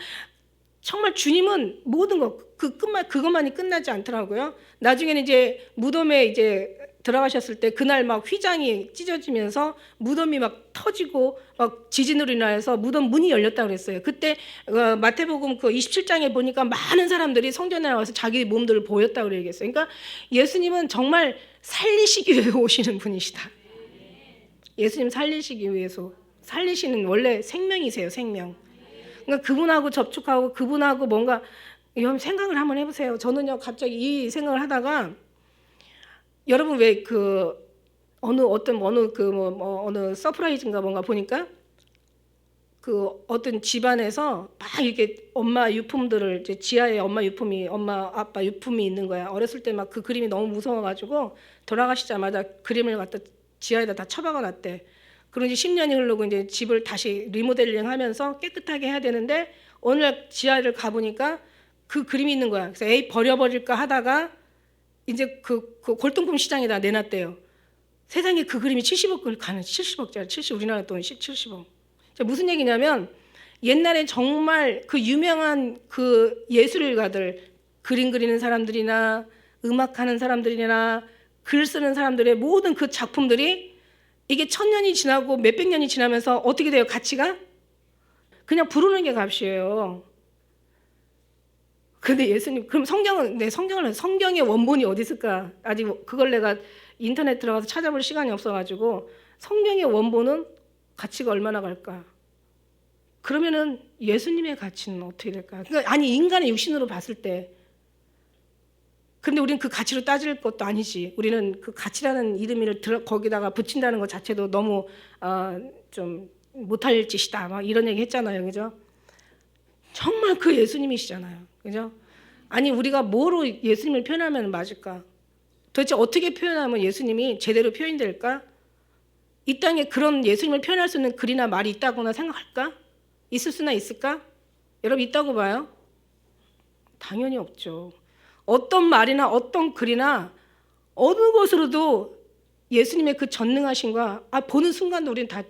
정말 주님은 모든 그것만이 끝나지 않더라고요. 나중에는 이제 무덤에 이제 들어가셨을 때 그날 막 휘장이 찢어지면서 무덤이 막 터지고 막 지진으로 인하여서 무덤 문이 열렸다고 그랬어요. 그때 마태복음 27장에 보니까 많은 사람들이 성전에 나와서 자기 몸들을 보였다고 얘기했어요. 그러니까 예수님은 정말 살리시기 위해 오시는 분이시다. 예수님 살리시기 위해서 살리시는 원래 생명이세요. 생명. 그러니까 그분하고 접촉하고 그분하고 뭔가 여러분 생각을 한번 해보세요. 저는요 갑자기 이 생각을 하다가 여러분 왜 어느 서프라이즈인가 뭔가 보니까 어떤 집안에서 막 이렇게 엄마 유품들을 이제 지하에 엄마 아빠 유품이 있는 거야. 어렸을 때 막 그 그림이 너무 무서워가지고 돌아가시자마자 그림을 갖다 지하에다 다 처박아 놨대. 그런 지 10년이 흐르고 이제 집을 다시 리모델링하면서 깨끗하게 해야 되는데 어느 날 지하를 가보니까 그 그림이 있는 거야. 그래서 버려버릴까 하다가 이제 그 골동품 시장에다 내놨대요. 세상에 그 그림이 70억을 가는 70억짜리 우리나라 돈 70억. 무슨 얘기냐면 옛날에 정말 그 유명한 그 예술가들 그림 그리는 사람들이나 음악하는 사람들이나 글 쓰는 사람들의 모든 그 작품들이 이게 1000년이 지나고 몇백 년이 지나면서 어떻게 돼요? 가치가? 그냥 부르는 게 값이에요. 근데 예수님 그럼 성경의 원본이 어디 있을까? 아직 그걸 내가 인터넷 들어가서 찾아볼 시간이 없어가지고 성경의 원본은 가치가 얼마나 갈까? 그러면은 예수님의 가치는 어떻게 될까? 그러니까 아니 인간의 육신으로 봤을 때 근데 우리는 그 가치로 따질 것도 아니지. 우리는 그 가치라는 이름을 거기다가 붙인다는 것 자체도 너무 좀 못할 짓이다. 막 이런 얘기 했잖아요. 그죠? 정말 그 예수님이시잖아요. 그죠? 아니 우리가 뭐로 예수님을 표현하면 맞을까? 도대체 어떻게 표현하면 예수님이 제대로 표현될까? 이 땅에 그런 예수님을 표현할 수 있는 글이나 말이 있다거나 생각할까? 있을 수나 있을까? 여러분 있다고 봐요? 당연히 없죠. 어떤 말이나 어떤 글이나 어느 것으로도 예수님의 그 전능하심과 보는 순간도 우리는 다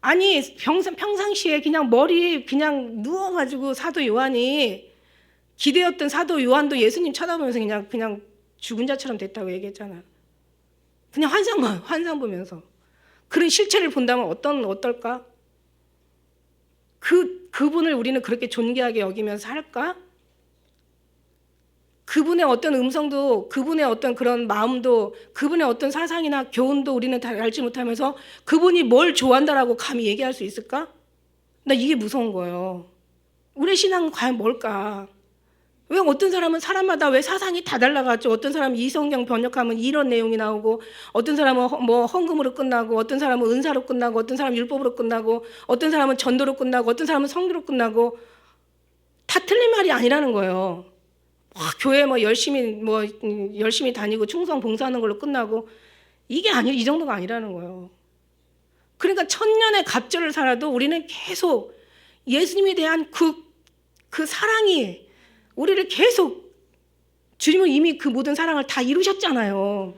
아니 평상시에 그냥 머리 그냥 누워가지고 사도 요한이 기대었던 사도 요한도 예수님 쳐다보면서 그냥 죽은 자처럼 됐다고 얘기했잖아요. 그냥 환상 보면서 그런 실체를 본다면 어떨까? 그분을 우리는 그렇게 존귀하게 여기면서 살까? 그분의 어떤 음성도, 그분의 어떤 그런 마음도, 그분의 어떤 사상이나 교훈도 우리는 다 알지 못하면서 그분이 뭘 좋아한다라고 감히 얘기할 수 있을까? 나 이게 무서운 거예요. 우리 신앙은 과연 뭘까? 왜 어떤 사람은 사람마다 왜 사상이 다 달라가지고 어떤 사람은 이 성경 번역하면 이런 내용이 나오고 어떤 사람은 뭐 헌금으로 끝나고 어떤 사람은 은사로 끝나고 어떤 사람은 율법으로 끝나고 어떤 사람은 전도로 끝나고 어떤 사람은 성교로 끝나고 다 틀린 말이 아니라는 거예요. 교회 열심히 다니고 충성 봉사하는 걸로 끝나고 이게 이 정도가 아니라는 거예요. 그러니까 천년의 갑절을 살아도 우리는 계속 예수님에 대한 그 사랑이 우리를 계속 주님은 이미 그 모든 사랑을 다 이루셨잖아요.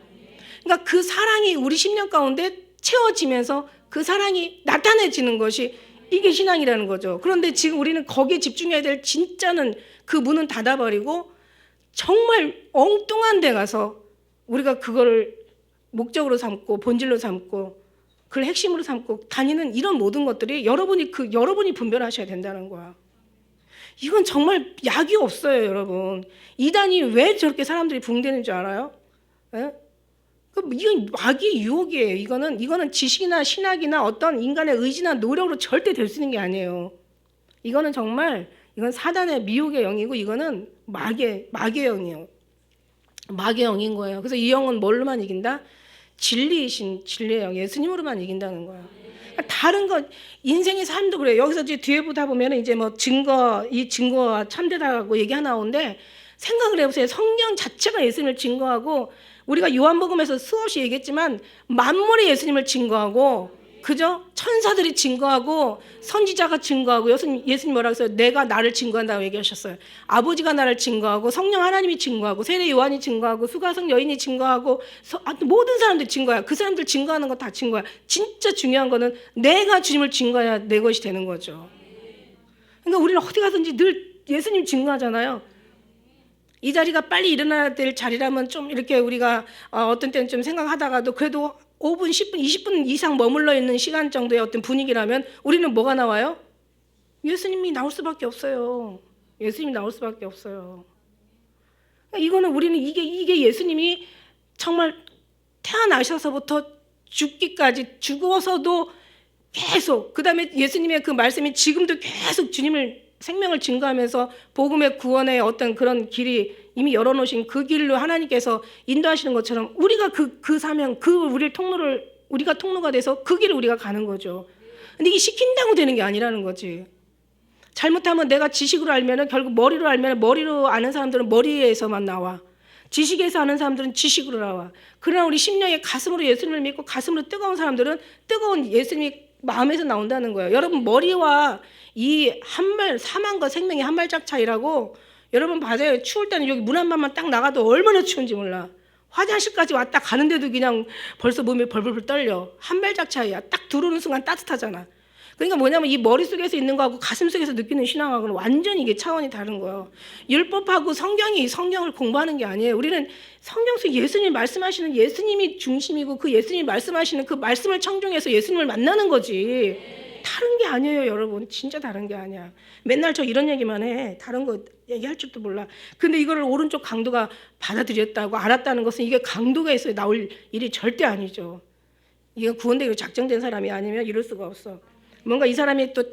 그러니까 그 사랑이 우리 심령 가운데 채워지면서 그 사랑이 나타내지는 것이 이게 신앙이라는 거죠. 그런데 지금 우리는 거기에 집중해야 될 진짜는 그 문은 닫아버리고 정말 엉뚱한 데 가서 우리가 그거를 목적으로 삼고 본질로 삼고 그걸 핵심으로 삼고 다니는 이런 모든 것들이 여러분이 분별하셔야 된다는 거야. 이건 정말 약이 없어요, 여러분. 이단이 왜 저렇게 사람들이 붕대는 줄 알아요? 예? 이건 마귀의 유혹이에요. 이거는 지식이나 신학이나 어떤 인간의 의지나 노력으로 절대 될 수 있는 게 아니에요. 이건 사단의 미혹의 영이고 이거는 마귀의 영이에요. 마귀의 영인 거예요. 그래서 이 영은 뭘로만 이긴다? 진리이신 진리의 영, 예수님으로만 이긴다는 거예요. 다른 것 인생의 삶도 그래요. 여기서 이제 뒤에 보다 보면 이제 뭐 이 증거와 참되다라고 얘기 하나 나오는데 생각을 해보세요. 성경 자체가 예수님을 증거하고 우리가 요한복음에서 수없이 얘기했지만 만물이 예수님을 증거하고 그죠? 천사들이 증거하고 선지자가 증거하고 예수님 뭐라고 했어요? 내가 나를 증거한다고 얘기하셨어요. 아버지가 나를 증거하고 성령 하나님이 증거하고 세례 요한이 증거하고 수가성 여인이 증거하고 모든 사람들이 증거해요. 그 사람들 증거하는 거 다 증거야. 진짜 중요한 거는 내가 주님을 증거해야 내 것이 되는 거죠. 그러니까 우리는 어디 가든지 늘 예수님 증거하잖아요. 이 자리가 빨리 일어나야 될 자리라면 좀 이렇게 우리가 어떤 때는 좀 생각하다가도 그래도 5분, 10분, 20분 이상 머물러 있는 시간 정도의 어떤 분위기라면 우리는 뭐가 나와요? 예수님이 나올 수밖에 없어요. 예수님이 나올 수밖에 없어요. 이거는 우리는 이게 예수님이 정말 태어나셔서부터 죽기까지 죽어서도 계속 그다음에 예수님의 그 말씀이 지금도 계속 주님을 생명을 증거하면서 복음의 구원의 어떤 그런 길이 이미 열어놓으신 그 길로 하나님께서 인도하시는 것처럼 우리가 그 사명, 우리가 통로가 돼서 그 길을 우리가 가는 거죠. 근데 이게 시킨다고 되는 게 아니라는 거지. 잘못하면 내가 지식으로 알면은 결국 머리로 아는 사람들은 머리에서만 나와. 지식에서 아는 사람들은 지식으로 나와. 그러나 우리 심령의 가슴으로 예수님을 믿고 가슴으로 뜨거운 사람들은 뜨거운 예수님이 마음에서 나온다는 거예요. 여러분 머리와 이 사망과 생명의 한 발짝 차이라고 여러분 맞아요. 추울 때는 여기 문 한 번만 딱 나가도 얼마나 추운지 몰라. 화장실까지 왔다 가는데도 그냥 벌써 몸이 벌벌 떨려. 한 발짝 차이야. 딱 들어오는 순간 따뜻하잖아. 그러니까 뭐냐면 이 머릿속에서 있는 거하고 가슴속에서 느끼는 신앙하고는 완전히 이게 차원이 다른 거예요. 율법하고 성경을 공부하는 게 아니에요. 우리는 성경 속 예수님 말씀하시는 예수님이 중심이고 그 예수님이 말씀하시는 그 말씀을 청중해서 예수님을 만나는 거지. 다른 게 아니에요, 여러분. 진짜 다른 게 아니야. 맨날 저 이런 얘기만 해. 다른 거 얘기할 줄도 몰라. 근데 이거를 오른쪽 강도가 받아들였다고 알았다는 것은 이게 강도가 있어야 나올 일이 절대 아니죠. 이게 구원되기로 작정된 사람이 아니면 이럴 수가 없어. 뭔가 이 사람이 또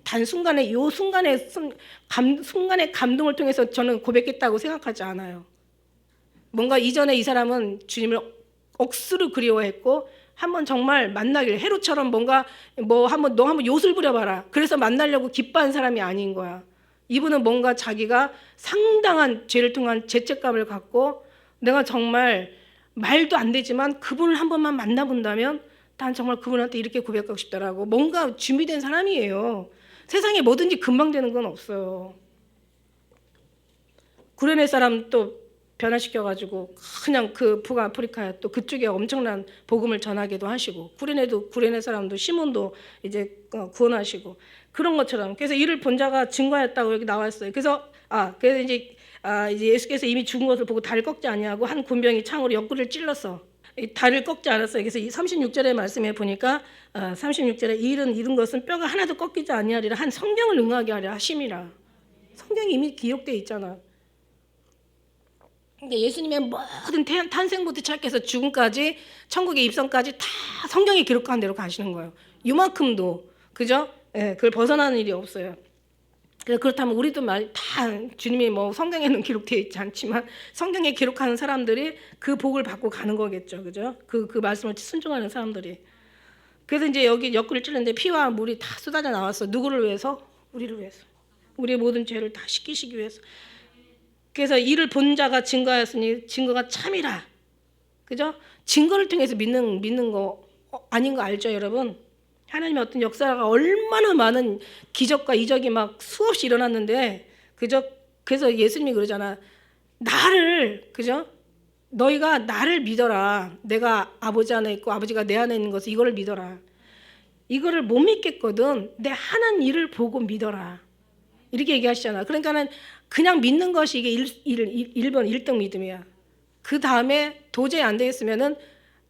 단순간에 순간의 감동을 통해서 저는 고백했다고 생각하지 않아요. 뭔가 이전에 이 사람은 주님을 억수로 그리워했고 한번 정말 만나길 헤롯처럼 뭔가 너 한번 요술 부려봐라. 그래서 만나려고 기뻐한 사람이 아닌 거야. 이분은 뭔가 자기가 상당한 죄를 통한 죄책감을 갖고 내가 정말 말도 안 되지만 그분을 한 번만 만나본다면 난 정말 그분한테 이렇게 고백하고 싶다라고 뭔가 준비된 사람이에요. 세상에 뭐든지 금방 되는 건 없어요. 구레네 사람 또 변화시켜가지고 그냥 그 북아프리카에 또 그쪽에 엄청난 복음을 전하기도 하시고 구레네 사람도 시몬도 이제 구원하시고 그런 것처럼 그래서 이를 본 자가 증거했다고 여기 나와 있어요. 그래서 이제 예수께서 이미 죽은 것을 보고 다리를 꺾지 아니하고 한 군병이 창으로 옆구리를 찔렀어. 이 다리를 꺾지 않았어요. 그래서 이 36절의 말씀에 보니까 36절에 이 일은 이룬 것은 뼈가 하나도 꺾이지 아니하리라 한 성경을 응하게 하려 하심이라. 성경이 이미 기록되어 있잖아. 근데 예수님의 모든 탄생부터 시작해서 죽음까지 천국의 입성까지 다 성경에 기록한 대로 가시는 거예요. 이만큼도 그죠? 예, 그걸 벗어나는 일이 없어요. 그렇다면 우리도 다 주님이 뭐 성경에는 기록되어 있지 않지만 성경에 기록하는 사람들이 그 복을 받고 가는 거겠죠, 그죠? 그 말씀을 순종하는 사람들이. 그래서 이제 여기 옆구리를 찔렀는데 피와 물이 다 쏟아져 나왔어. 누구를 위해서? 우리를 위해서. 우리의 모든 죄를 다 씻기시기 위해서. 그래서 이를 본 자가 증거하였으니 증거가 참이라. 그죠? 증거를 통해서 믿는 거 아닌 거 알죠, 여러분? 하나님의 어떤 역사가 얼마나 많은 기적과 이적이 막 수없이 일어났는데, 그죠? 그래서 예수님이 그러잖아. 나를, 그죠? 너희가 나를 믿어라. 내가 아버지 안에 있고 아버지가 내 안에 있는 것을 이거를 믿어라. 이거를 못 믿겠거든. 내 하는 일을 보고 믿어라. 이렇게 얘기하시잖아. 그러니까는 그냥 믿는 것이 이게 1번 1등 믿음이야. 그 다음에 도저히 안 되겠으면은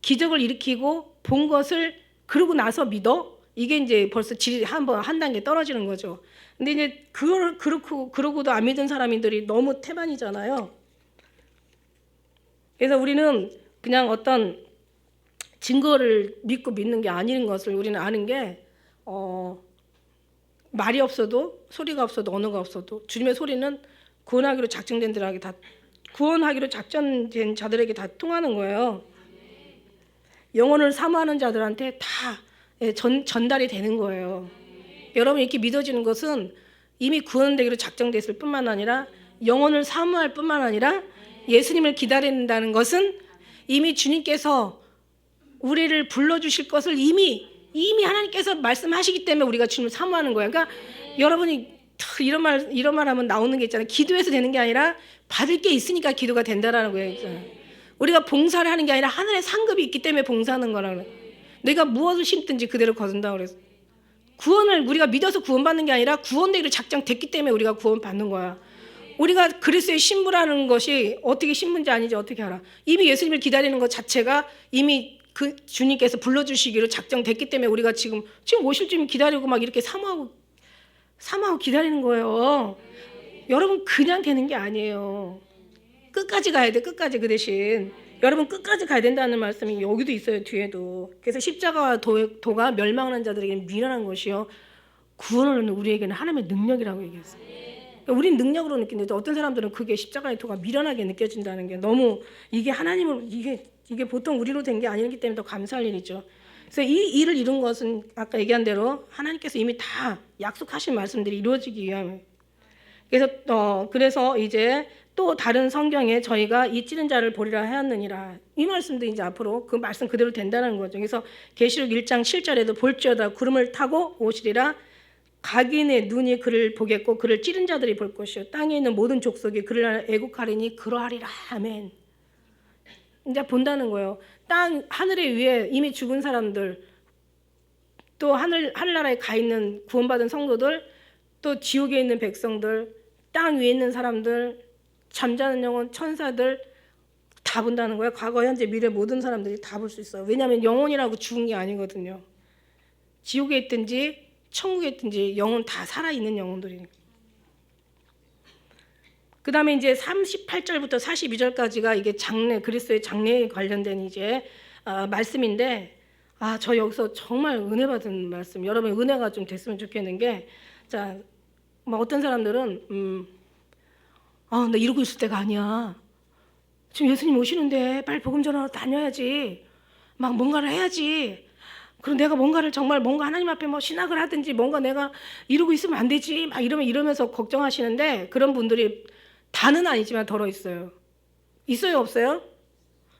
기적을 일으키고 본 것을 그러고 나서 믿어? 이게 이제 벌써 질이 한 단계 떨어지는 거죠. 근데 이제 그러고도 안 믿은 사람들이 너무 태반이잖아요. 그래서 우리는 그냥 어떤 증거를 믿고 믿는 게 아닌 것을 우리는 아는 게 말이 없어도 소리가 없어도 언어가 없어도 주님의 소리는 구원하기로 작정된 자들에게 다 구원하기로 작정된 자들에게 다 통하는 거예요. 영혼을 사모하는 자들한테 다 전달이 되는 거예요. 여러분 이렇게 믿어지는 것은 이미 구원되기로 작정됐을 뿐만 아니라 영혼을 사모할 뿐만 아니라 예수님을 기다린다는 것은 이미 주님께서 우리를 불러주실 것을 이미 하나님께서 말씀하시기 때문에 우리가 주님을 사모하는 거예요. 그러니까 여러분이 이런 말 하면 나오는 게 있잖아요. 기도해서 되는 게 아니라 받을 게 있으니까 기도가 된다라는 거예요. 우리가 봉사를 하는 게 아니라 하늘의 상급이 있기 때문에 봉사하는 거라고 그래요. 내가 무엇을 심든지 그대로 거둔다고 그래서 구원을 우리가 믿어서 구원받는 게 아니라 구원되기로 작정됐기 때문에 우리가 구원받는 거야. 우리가 그리스도의 신부라는 것이 어떻게 신부인지 아닌지 어떻게 알아? 이미 예수님을 기다리는 것 자체가 이미 그 주님께서 불러주시기로 작정됐기 때문에 우리가 지금 오실 줄 기다리고 막 이렇게 사모하고 기다리는 거예요. 여러분 그냥 되는 게 아니에요. 끝까지 가야 돼. 끝까지. 그 대신 여러분 끝까지 가야 된다는 말씀이 여기도 있어요. 뒤에도. 그래서 십자가와 도가 멸망하는 자들에게는 미련한 것이요 구원을 우리에게는 하나님의 능력이라고 얘기했어요. 우리는 능력으로 느끼는데 어떤 사람들은 그게 십자가의 도가 미련하게 느껴진다는 게 너무 이게 하나님으로 이게 보통 우리로 된 게 아니기 때문에 더 감사할 일이죠. 그래서 이 일을 이룬 것은 아까 얘기한 대로 하나님께서 이미 다 약속하신 말씀들이 이루어지기 위함이에요. 그래서 이제 또 다른 성경에 저희가 이 찌른 자를 보리라 하였느니라 이 말씀도 이제 앞으로 그 말씀 그대로 된다는 거죠. 그래서 계시록 1장 7절에도 볼지어다 구름을 타고 오시리라 각인의 눈이 그를 보겠고 그를 찌른 자들이 볼 것이요 땅에 있는 모든 족속이 그를 애국하리니 그러하리라. 아멘. 이제 본다는 거예요. 하늘에 위에 이미 죽은 사람들, 또 하늘나라에 가 있는 구원받은 성도들, 또 지옥에 있는 백성들, 땅 위에 있는 사람들, 잠자는 영혼, 천사들 다 본다는 거예요. 과거, 현재, 미래 모든 사람들이 다 볼 수 있어요. 왜냐하면 영혼이라고 죽은 게 아니거든요. 지옥에 있든지 천국에 있든지 영혼 다 살아있는 영혼들이니까. 그 다음에 이제 38절부터 42절까지가 이게 그리스도의 장래에 관련된 이제 말씀인데, 저 여기서 정말 은혜 받은 말씀, 여러분의 은혜가 좀 됐으면 좋겠는 게, 자, 막 어떤 사람들은, 나 이러고 있을 때가 아니야. 지금 예수님 오시는데 빨리 복음 전하러 다녀야지. 막 뭔가를 해야지. 그럼 내가 뭔가 하나님 앞에 뭐 신학을 하든지 뭔가 내가 이러고 있으면 안 되지. 막 이러면서 걱정하시는데 그런 분들이 다는 아니지만 덜어 있어요. 있어요, 없어요?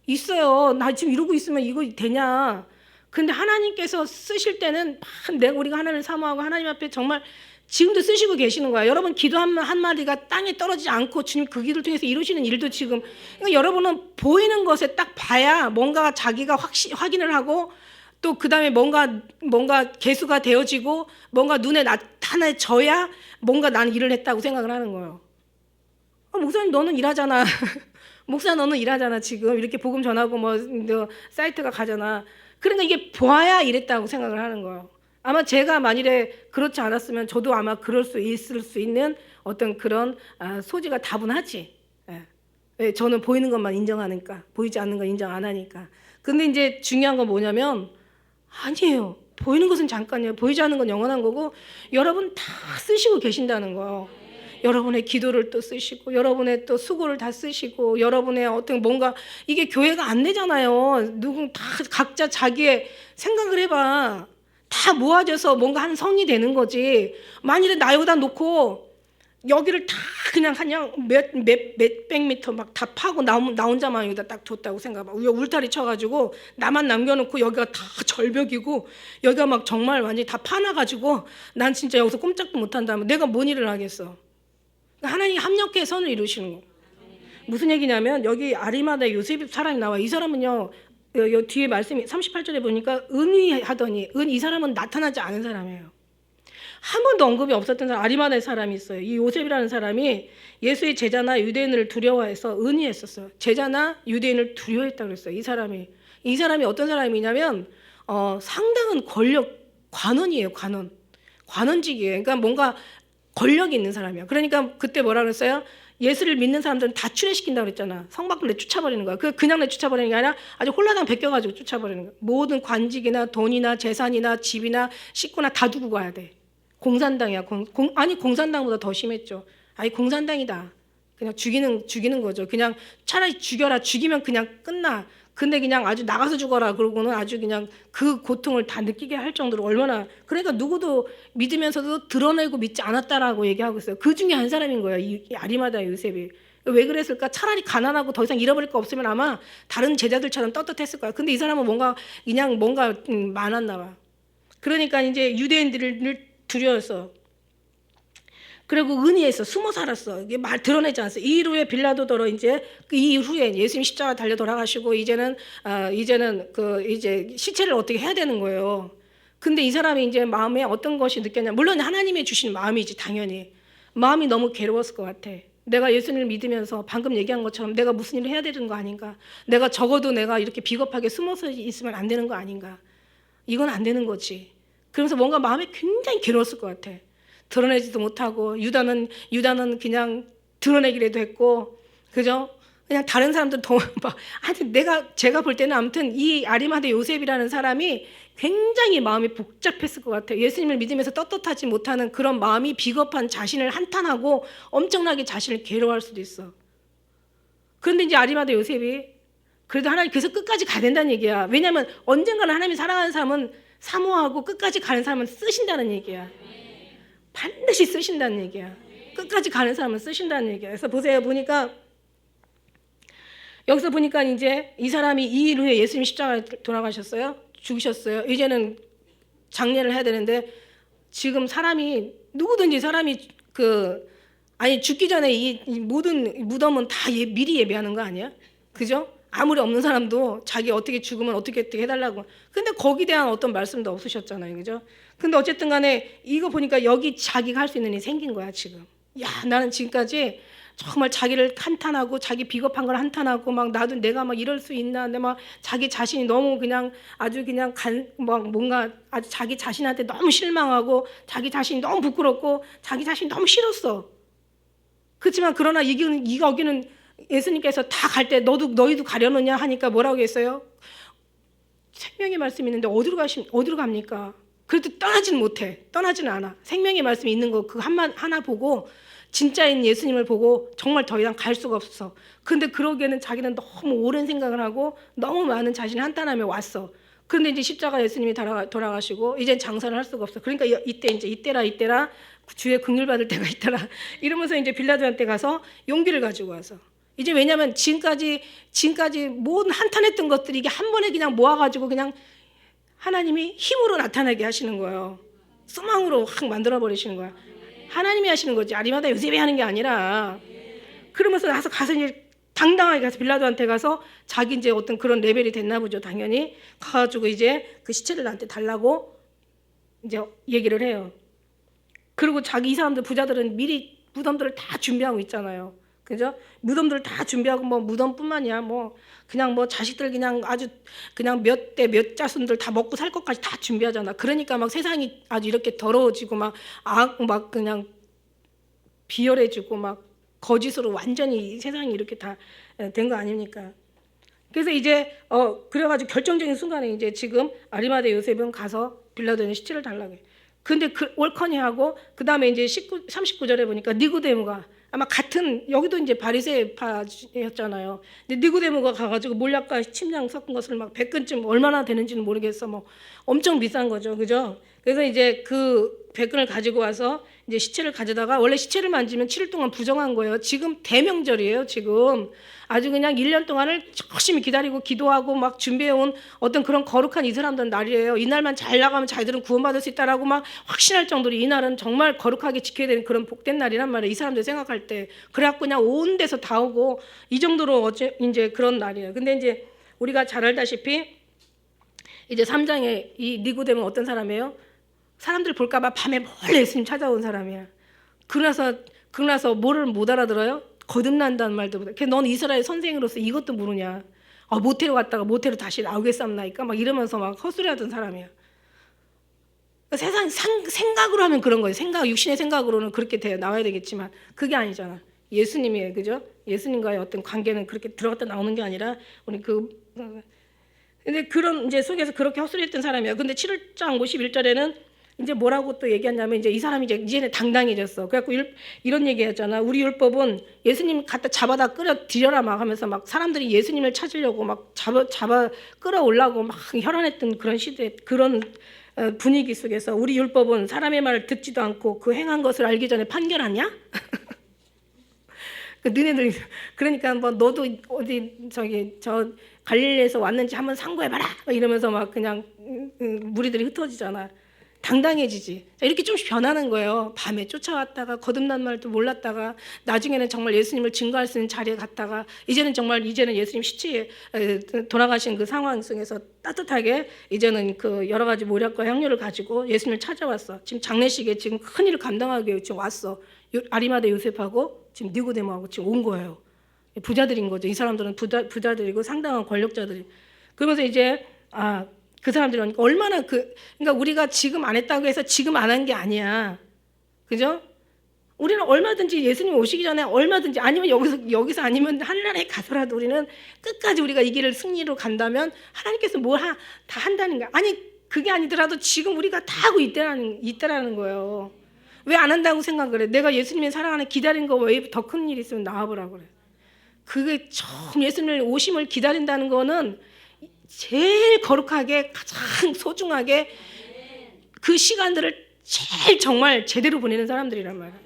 있어요. 나 지금 이러고 있으면 이거 되냐? 근데 하나님께서 쓰실 때는 우리가 하나님을 사모하고 하나님 앞에 정말 지금도 쓰시고 계시는 거야. 여러분 기도 한마디가 땅에 떨어지지 않고 주님 그 기도를 통해서 이루시는 일도 지금 그러니까 여러분은 보이는 것에 딱 봐야 뭔가 자기가 확인을 하고 또 그 다음에 뭔가 개수가 되어지고 뭔가 눈에 나타나져야 뭔가 나는 일을 했다고 생각을 하는 거예요. 목사님 너는 일하잖아. 목사 너는 일하잖아 지금 이렇게 복음 전하고 뭐 너 사이트가 가잖아. 그러니까 이게 보아야 이랬다고 생각을 하는 거예요. 아마 제가 만일에 그렇지 않았으면 저도 아마 그럴 수 있을 수 있는 어떤 그런 소지가 다분하지. 예. 왜? 저는 보이는 것만 인정하니까, 보이지 않는 건 인정 안 하니까. 근데 이제 중요한 건 뭐냐면 아니에요. 보이는 것은 잠깐이에요. 보이지 않는 건 영원한 거고 여러분 다 쓰시고 계신다는 거예요. 여러분의 기도를 또 쓰시고 여러분의 또 수고를 다 쓰시고 여러분의 어떤 뭔가 이게 교회가 안 되잖아요. 누군 다 각자 자기의 생각을 해봐. 다 모아져서 뭔가 한 성이 되는 거지. 만일에 나 여기다 놓고 여기를 다 그냥 몇백 미터 막 다 파고 나 혼자만 여기다 딱 뒀다고 생각해봐. 울타리 쳐가지고 나만 남겨놓고 여기가 다 절벽이고 여기가 막 정말 완전히 다 파놔가지고 난 진짜 여기서 꼼짝도 못한다면 내가 뭔 일을 하겠어. 하나님이 합력의 선을 이루시는 거. 무슨 얘기냐면 여기 아리마다 요셉 사람이 나와. 이 사람은요. 요 뒤에 말씀이 38절에 보니까 은의하더니 이 사람은 나타나지 않은 사람이에요. 한 번도 언급이 없었던 사람, 아리마다의 사람이 있어요. 이 요셉이라는 사람이 예수의 제자나 유대인을 두려워해서 은의했었어요. 제자나 유대인을 두려워했다고 그랬어요. 이 사람이 어떤 사람이냐면 상당한 권력, 관원이에요. 관원직이에요. 그러니까 뭔가 권력이 있는 사람이야. 그러니까 그때 뭐라 그랬어요? 예수를 믿는 사람들은 다 추례시킨다고 그랬잖아. 성 밖으로 내쫓아버리는 거야. 그냥 내쫓아버리는 게 아니라 아주 홀라당 베껴가지고 쫓아버리는 거야. 모든 관직이나 돈이나 재산이나 집이나 식구나 다 두고 가야 돼. 공산당이야. 아니 공산당보다 더 심했죠. 아니 공산당이다. 그냥 죽이는 거죠. 그냥 차라리 죽여라. 죽이면 그냥 끝나. 근데 그냥 아주 나가서 죽어라. 그러고는 아주 그냥 그 고통을 다 느끼게 할 정도로 얼마나. 그러니까 누구도 믿으면서도 드러내고 믿지 않았다라고 얘기하고 있어요. 그 중에 한 사람인 거예요. 이 아리마다 요셉이. 왜 그랬을까? 차라리 가난하고 더 이상 잃어버릴 거 없으면 아마 다른 제자들처럼 떳떳했을 거야. 근데 이 사람은 뭔가 많았나 봐. 그러니까 이제 유대인들을 두려워서 그리고 은혜에서 숨어 살았어. 이게 말 드러내지 않았어. 이 이후에 빌라도더러 이제 이 이후에 예수님 십자가 달려 돌아가시고 이제는 이제 시체를 어떻게 해야 되는 거예요. 근데 이 사람이 이제 마음에 어떤 것이 느꼈냐? 물론 하나님의 주신 마음이지 당연히. 마음이 너무 괴로웠을 것 같아. 내가 예수님을 믿으면서 방금 얘기한 것처럼 내가 무슨 일을 해야 되는 거 아닌가? 내가 적어도 내가 이렇게 비겁하게 숨어서 있으면 안 되는 거 아닌가? 이건 안 되는 거지. 그러면서 뭔가 마음이 굉장히 괴로웠을 것 같아. 드러내지도 못하고 유다는 그냥 드러내기라도 했고, 그죠? 그냥 다른 사람들 더 막 하여튼 제가 볼 때는 아무튼 이 아리마대 요셉이라는 사람이 굉장히 마음이 복잡했을 것 같아요. 예수님을 믿으면서 떳떳하지 못하는 그런 마음이 비겁한 자신을 한탄하고 엄청나게 자신을 괴로워할 수도 있어. 그런데 이제 아리마대 요셉이 그래도 하나님 그래서 끝까지 가야 된다는 얘기야. 왜냐하면 언젠가는 하나님이 사랑하는 사람은 사모하고 끝까지 가는 사람은 쓰신다는 얘기야. 반드시 쓰신다는 얘기야. 끝까지 가는 사람은 쓰신다는 얘기야. 그래서 보세요. 여기서 보니까 이제 이 사람이 이 일 후에 예수님 십자가에 돌아가셨어요. 죽으셨어요. 이제는 장례를 해야 되는데 지금 누구든지 사람이 죽기 전에 이 모든 무덤은 다 미리 예배하는 거 아니야? 그죠? 아무리 없는 사람도 자기 어떻게 죽으면 어떻게 해달라고. 근데 거기에 대한 어떤 말씀도 없으셨잖아요. 그죠? 근데 어쨌든 간에 이거 보니까 여기 자기가 할 수 있는 일이 생긴 거야, 지금. 야, 나는 지금까지 정말 자기를 한탄하고 자기 비겁한 걸 한탄하고 막 나도 내가 막 이럴 수 있나. 근데 막 자기 자신이 너무 그냥 아주 그냥 뭔가 아주 자기 자신한테 너무 실망하고 자기 자신이 너무 부끄럽고 자기 자신이 너무 싫었어. 그렇지만 그러나 여기는 예수님께서 다 갈 때 너희도 가려느냐 하니까 뭐라고 했어요? 생명의 말씀이 있는데 어디로 갑니까? 그래도 떠나지는 않아. 생명의 말씀이 있는 거 그 하나 보고 진짜인 예수님을 보고 정말 더 이상 갈 수가 없어. 근데 그러기에는 자기는 너무 오랜 생각을 하고 너무 많은 자신을 한탄하며 왔어. 그런데 이제 십자가 예수님이 돌아가시고 이젠 장사를 할 수가 없어. 그러니까 이때라 주의 긍휼 받을 때가 있더라. 이러면서 이제 빌라도한테 가서 용기를 가지고 와서 이제 왜냐하면 지금까지 모든 한탄했던 것들이 이게 한 번에 그냥 모아가지고 그냥 하나님이 힘으로 나타나게 하시는 거예요. 소망으로 확 만들어 버리시는 거야. 하나님이 하시는 거지. 아리마다 요셉이 하는 게 아니라. 그러면서 가서 이제 당당하게 가서 빌라도한테 가서 자기 이제 어떤 그런 레벨이 됐나 보죠. 당연히 가가지고 이제 그 시체를 나한테 달라고 이제 얘기를 해요. 그리고 이 사람들 부자들은 미리 무덤들을 다 준비하고 있잖아요. 그죠? 무덤들 다 준비하고 뭐 무덤뿐만이야 뭐 그냥 뭐 자식들 그냥 아주 그냥 몇 대 몇 자손들 다 먹고 살 것까지 다 준비하잖아. 그러니까 막 세상이 아주 이렇게 더러워지고 막 그냥 비열해지고 막 거짓으로 완전히 세상이 이렇게 다 된 거 아닙니까? 그래서 이제 그래가지고 결정적인 순간에 이제 지금 아리마대 요셉은 가서 빌라도의 시체를 달라고 해. 근데 올커니 하고 그 다음에 이제 39절에 보니까 니고데모가 아마 같은 여기도 이제 바리새파였잖아요. 근데 니고데모가 가가지고 몰약과 침량 섞은 것을 막 100근쯤 얼마나 되는지는 모르겠어. 뭐 엄청 비싼 거죠, 그죠? 그래서 이제 그 100근을 가지고 와서 이제 시체를 가져다가 원래 시체를 만지면 7일 동안 부정한 거예요. 지금 대명절이에요. 지금 아주 그냥 1년 동안을 열심히 기다리고 기도하고 막 준비해온 어떤 그런 거룩한 이 사람들 날이에요. 이날만 잘 나가면 자기들은 구원받을 수 있다라고 막 확신할 정도로 이 날은 정말 거룩하게 지켜야 되는 그런 복된 날이란 말이에요. 이 사람들 생각할 때. 그래갖고 그냥 온 데서 다 오고 이 정도로 이제 그런 날이에요. 근데 이제 우리가 잘 알다시피 이제 3장에 이 니고데모는 어떤 사람이에요? 사람들 볼까봐 밤에 몰래 예수님 찾아온 사람이야. 그러나서 뭐를 못 알아들어요? 거듭난다는 말도 못해. 넌 이스라엘 선생으로서 이것도 모르냐? 모태로 갔다가 모태로 다시 나오겠삼나이까? 막 이러면서 막 헛소리하던 사람이야. 세상 생각으로 하면 그런 거예요. 육신의 생각으로는 그렇게 나와야 되겠지만 그게 아니잖아. 예수님이에요, 그죠? 예수님과의 어떤 관계는 그렇게 들어갔다 나오는 게 아니라 우리 근데 그런 이제 속에서 그렇게 헛소리했던 사람이야. 근데 7장 51절에는 이제 뭐라고 또 얘기하냐면 이제 이 사람이 이제는 당당해졌어. 그래갖고 이런 얘기했잖아. 우리 율법은 예수님 갖다 잡아다 끌어들여라 막 하면서 막 사람들이 예수님을 찾으려고 막 잡아 끌어올라고 막 혈안했던 그런 시대 그런 분위기 속에서 우리 율법은 사람의 말을 듣지도 않고 그 행한 것을 알기 전에 판결하냐? 너네들 그러니까 뭐 너도 어디 저 갈릴리에서 왔는지 한번 상고해봐라 이러면서 막 그냥 무리들이 흩어지잖아. 당당해지지. 이렇게 좀씩 변하는 거예요. 밤에 쫓아왔다가 거듭난 말도 몰랐다가 나중에는 정말 예수님을 증거할 수 있는 자리에 갔다가 이제는 예수님 시체에 돌아가신 그 상황 속에서 따뜻하게 이제는 그 여러 가지 모략과 향료를 가지고 예수님을 찾아왔어. 지금 장례식에 지금 큰 일을 감당하기 지금 왔어. 아리마대 요셉하고 지금 니고데모하고 지금 온 거예요. 부자들인 거죠. 이 사람들은 부자들이고 상당한 권력자들이. 그러면서 이제 그 사람들이 오니까 얼마나 그러니까 우리가 지금 안 했다고 해서 지금 안 한 게 아니야. 그죠? 우리는 얼마든지 예수님 오시기 전에 얼마든지 아니면 여기서 아니면 하늘나라에 가서라도 우리는 끝까지 우리가 이 길을 승리로 간다면 하나님께서 다 한다는 거야. 아니 그게 아니더라도 지금 우리가 다 하고 있다라는 거예요. 왜 안 한다고 생각을 해? 내가 예수님의 사랑하는 기다린 거 외에 더 큰 일이 있으면 나와보라 그래. 그게 처음 예수님의 오심을 기다린다는 거는 제일 거룩하게 가장 소중하게 그 시간들을 제일 정말 제대로 보내는 사람들이란 말이야.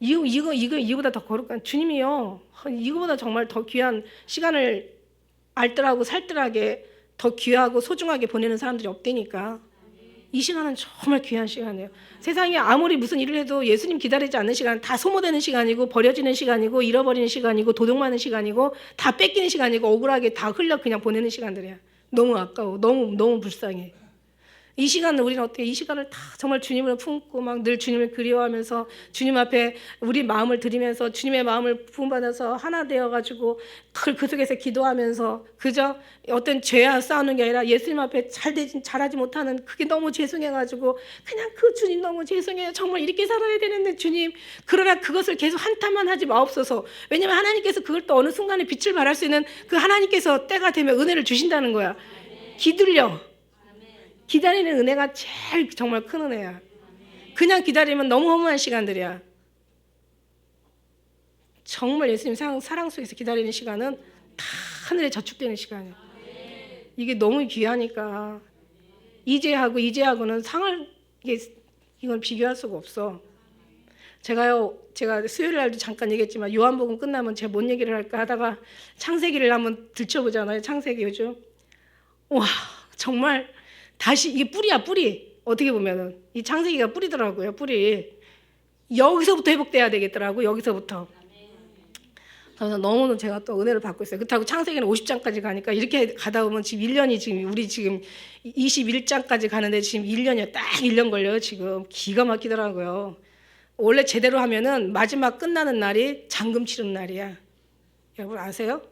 이거보다 더 거룩한 주님이요. 이거보다 정말 더 귀한 시간을 알뜰하고 살뜰하게 더 귀하고 소중하게 보내는 사람들이 없다니까. 이 시간은 정말 귀한 시간이에요. 세상에 아무리 무슨 일을 해도 예수님 기다리지 않는 시간은 다 소모되는 시간이고 버려지는 시간이고 잃어버리는 시간이고 도둑맞는 시간이고 다 뺏기는 시간이고 억울하게 다 흘려 그냥 보내는 시간들이야. 너무 아까워. 너무 불쌍해. 이 시간을 우리는 어떻게 이 시간을 다 정말 주님을 품고 막 늘 주님을 그리워하면서 주님 앞에 우리 마음을 드리면서 주님의 마음을 부음받아서 하나 되어가지고 그 속에서 기도하면서 그저 어떤 죄와 싸우는 게 아니라 예수님 앞에 잘하지 못하는 그게 너무 죄송해가지고 그냥 그 주님 너무 죄송해요. 정말 이렇게 살아야 되는데 주님 그러나 그것을 계속 한탄만 하지 마옵소서. 왜냐하면 하나님께서 그걸 또 어느 순간에 빛을 발할 수 있는 그 하나님께서 때가 되면 은혜를 주신다는 거야. 기다려. 기다리는 은혜가 제일 정말 큰 은혜야. 그냥 기다리면 너무 허무한 시간들이야. 정말 예수님 사랑 속에서 기다리는 시간은 다 하늘에 저축되는 시간이야. 이게 너무 귀하니까 이제하고는 이건 비교할 수가 없어. 제가 수요일 날도 잠깐 얘기했지만 요한복음 끝나면 제가 뭔 얘기를 할까 하다가 창세기를 한번 들춰보잖아요. 창세기 요즘 와 정말 다시 이게 뿌리야 뿌리. 어떻게 보면은 이 창세기가 뿌리더라고요. 뿌리. 여기서부터 회복돼야 되겠더라고. 여기서부터. 그래서 너무너무 제가 또 은혜를 받고 있어요. 그렇다고 창세기는 50장까지 가니까 이렇게 가다 보면 지금 1년이 우리 지금 21장까지 가는데 지금 1년이요. 딱 1년 걸려요. 지금 기가 막히더라고요. 원래 제대로 하면은 마지막 끝나는 날이 잔금 치르는 날이야. 여러분 아세요?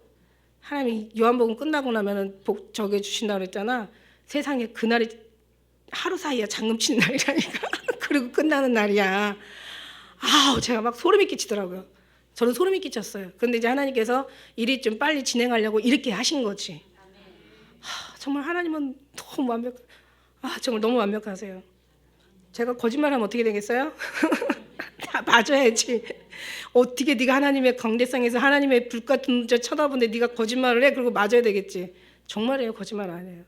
하나님이 요한복음 끝나고 나면은 복 저게 주신다고 그랬잖아. 세상에 그날이 하루 사이에 잔금 치는 날이라니까. 그리고 끝나는 날이야. 아우 제가 막 소름이 끼치더라고요. 저는 소름이 끼쳤어요. 그런데 이제 하나님께서 일이 좀 빨리 진행하려고 이렇게 하신 거지. 정말 하나님은 너무 정말 너무 완벽하세요. 제가 거짓말하면 어떻게 되겠어요? 다 맞아야지. 어떻게 네가 하나님의 광대상에서 하나님의 불 같은 눈을 쳐다보는데 네가 거짓말을 해? 그리고 맞아야 되겠지. 정말이에요. 거짓말 안 해요.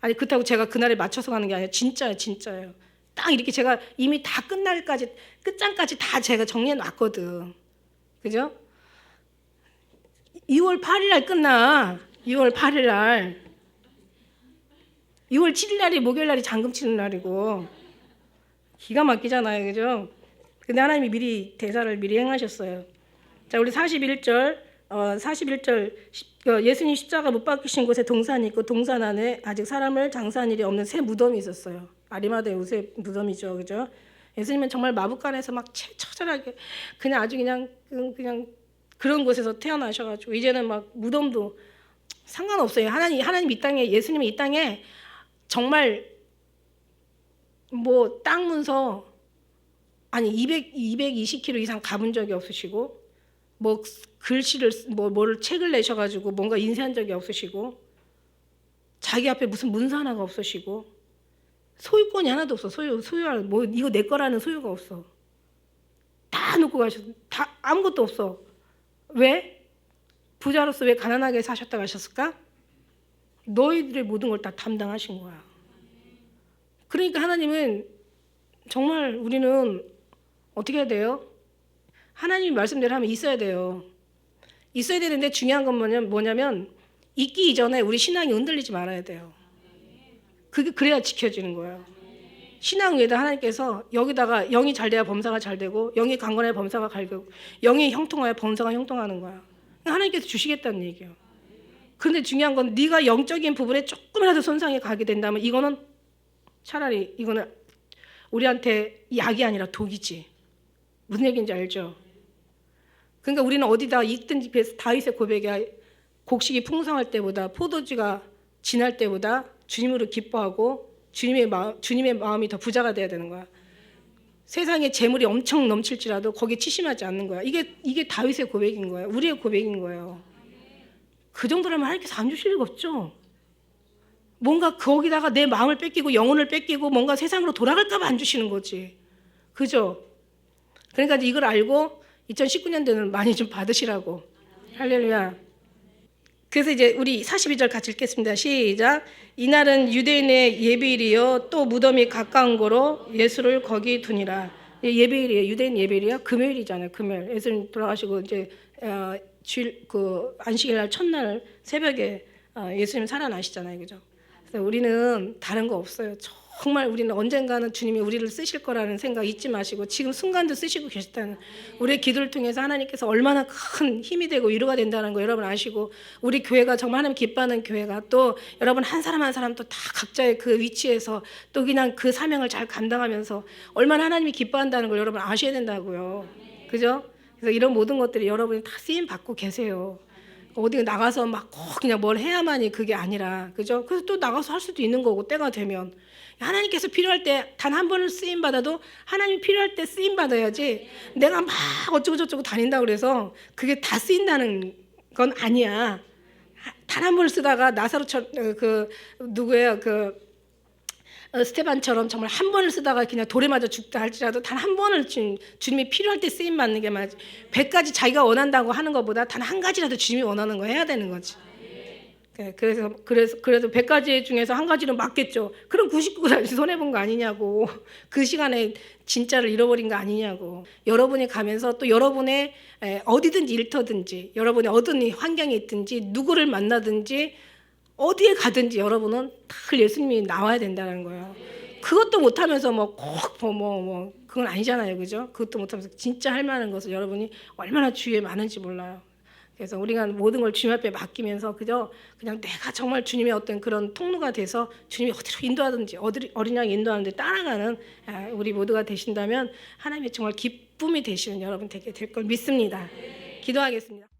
아니 그렇다고 제가 그날에 맞춰서 가는 게 아니라 진짜예요. 진짜예요. 딱 이렇게 제가 이미 다 끝날까지 끝장까지 다 제가 정리해 놨거든. 그죠? 2월 8일 날 끝나. 2월 8일 날. 2월 7일 날이 목요일 날이 잔금 치는 날이고 기가 막히잖아요. 그죠? 근데 하나님이 미리 대사를 미리 행하셨어요. 자, 우리 41절 예수님 십자가 못 박히신 곳에 동산이 있고 동산 안에 아직 사람을 장사한 일이 없는 새 무덤이 있었어요. 아리마다 요새 무덤이죠. 그죠? 예수님은 정말 마부간에서 막 처절하게 그냥 아주 그냥 그런 곳에서 태어나셔가지고 이제는 막 무덤도 상관없어요. 하나님 이 땅에 예수님은 이 땅에 정말 뭐 땅 문서 아니 220km 이상 가본 적이 없으시고 뭐 글씨를 뭐를 책을 내셔가지고 뭔가 인쇄한 적이 없으시고 자기 앞에 무슨 문서 하나가 없으시고 소유권이 하나도 없어. 소유할 뭐 이거 내 거라는 소유가 없어. 다 놓고 가셨어. 다 아무것도 없어. 왜? 부자로서 왜 가난하게 사셨다 가셨을까? 너희들의 모든 걸 다 담당하신 거야. 그러니까 하나님은 정말 우리는 어떻게 해야 돼요? 하나님이 말씀대로 하면 있어야 돼요. 있어야 되는데 중요한 건 뭐냐면 있기 이전에 우리 신앙이 흔들리지 말아야 돼요. 그게 그래야 지켜지는 거예요. 신앙 위에다 하나님께서 여기다가 영이 잘 돼야 범사가 잘 되고 영이 강건해야 범사가 갈고 영이 형통해야 범사가 형통하는 거야. 하나님께서 주시겠다는 얘기예요. 그런데 중요한 건 네가 영적인 부분에 조금이라도 손상이 가게 된다면 이거는 차라리 이거는 우리한테 약이 아니라 독이지. 무슨 얘기인지 알죠? 그러니까 우리는 어디다 있든지 다윗의 고백에 곡식이 풍성할 때보다 포도주가 진할 때보다 주님으로 기뻐하고 주님의 마음이 더 부자가 돼야 되는 거야. 세상에 재물이 엄청 넘칠지라도 거기에 치심하지 않는 거야. 이게 다윗의 고백인 거예요. 우리의 고백인 거예요. 그 정도라면 하나님께서 안 주실 리가 없죠. 뭔가 거기다가 내 마음을 뺏기고 영혼을 뺏기고 뭔가 세상으로 돌아갈까 봐 안 주시는 거지. 그죠? 그러니까 이걸 알고 2019년도에는 많이 좀 받으시라고. 할렐루야. 그래서 이제 우리 42절 같이 읽겠습니다. 시작. 이날은 유대인의 예비일이요 또 무덤이 가까운 거로 예수를 거기 두니라. 예비일이에요. 유대인 예비일이요. 금요일이잖아요. 금요일. 예수님 돌아가시고 이제 주일 그 안식일 날 첫날 새벽에 예수님 살아나시잖아요. 그죠? 그래서 우리는 다른 거 없어요. 정말 우리는 언젠가는 주님이 우리를 쓰실 거라는 생각 잊지 마시고 지금 순간도 쓰시고 계시다는 우리의 기도를 통해서 하나님께서 얼마나 큰 힘이 되고 위로가 된다는 거 여러분 아시고 우리 교회가 정말 하나님 기뻐하는 교회가 또 여러분 한 사람 한 사람 또 다 각자의 그 위치에서 또 그냥 그 사명을 잘 감당하면서 얼마나 하나님이 기뻐한다는 걸 여러분 아셔야 된다고요. 그죠? 그래서 이런 모든 것들이 여러분이 다 쓰임 받고 계세요. 어디 나가서 막 꼭 그냥 뭘 해야만이 그게 아니라 그죠? 그래서 또 나가서 할 수도 있는 거고 때가 되면 하나님께서 필요할 때 단 한 번을 쓰임 받아도 하나님이 필요할 때 쓰임 받아야지 내가 막 어쩌고 저쩌고 다닌다고 그래서 그게 다 쓰인다는 건 아니야. 단 한 번을 쓰다가 나사로처럼 그 누구예요? 그 스테반처럼 정말 한 번을 쓰다가 그냥 돌에 맞아 죽다 할지라도 단 한 번을 주님이 필요할 때 쓰임 받는 게 맞지. 100가지 자기가 원한다고 하는 것보다 단 한 가지라도 주님이 원하는 거 해야 되는 거지. 그래서 100가지 중에서 한 가지는 맞겠죠. 그럼 99가지 손해본 거 아니냐고. 그 시간에 진짜를 잃어버린 거 아니냐고. 여러분이 가면서 또 여러분의 어디든지 일터든지 여러분의 어떤 환경에 있든지 누구를 만나든지 어디에 가든지 여러분은 다 예수님이 나와야 된다는 거예요. 그것도 못하면서 그건 아니잖아요. 그죠? 그것도 못하면서 진짜 할 만한 것을 여러분이 얼마나 주위에 많은지 몰라요. 그래서 우리가 모든 걸 주님 앞에 맡기면서 그냥 내가 정말 주님의 어떤 그런 통로가 돼서 주님이 어디로 인도하든지 어린 양 인도하는데 따라가는 우리 모두가 되신다면 하나님의 정말 기쁨이 되시는 여러분 되게 될 걸 믿습니다. 기도하겠습니다.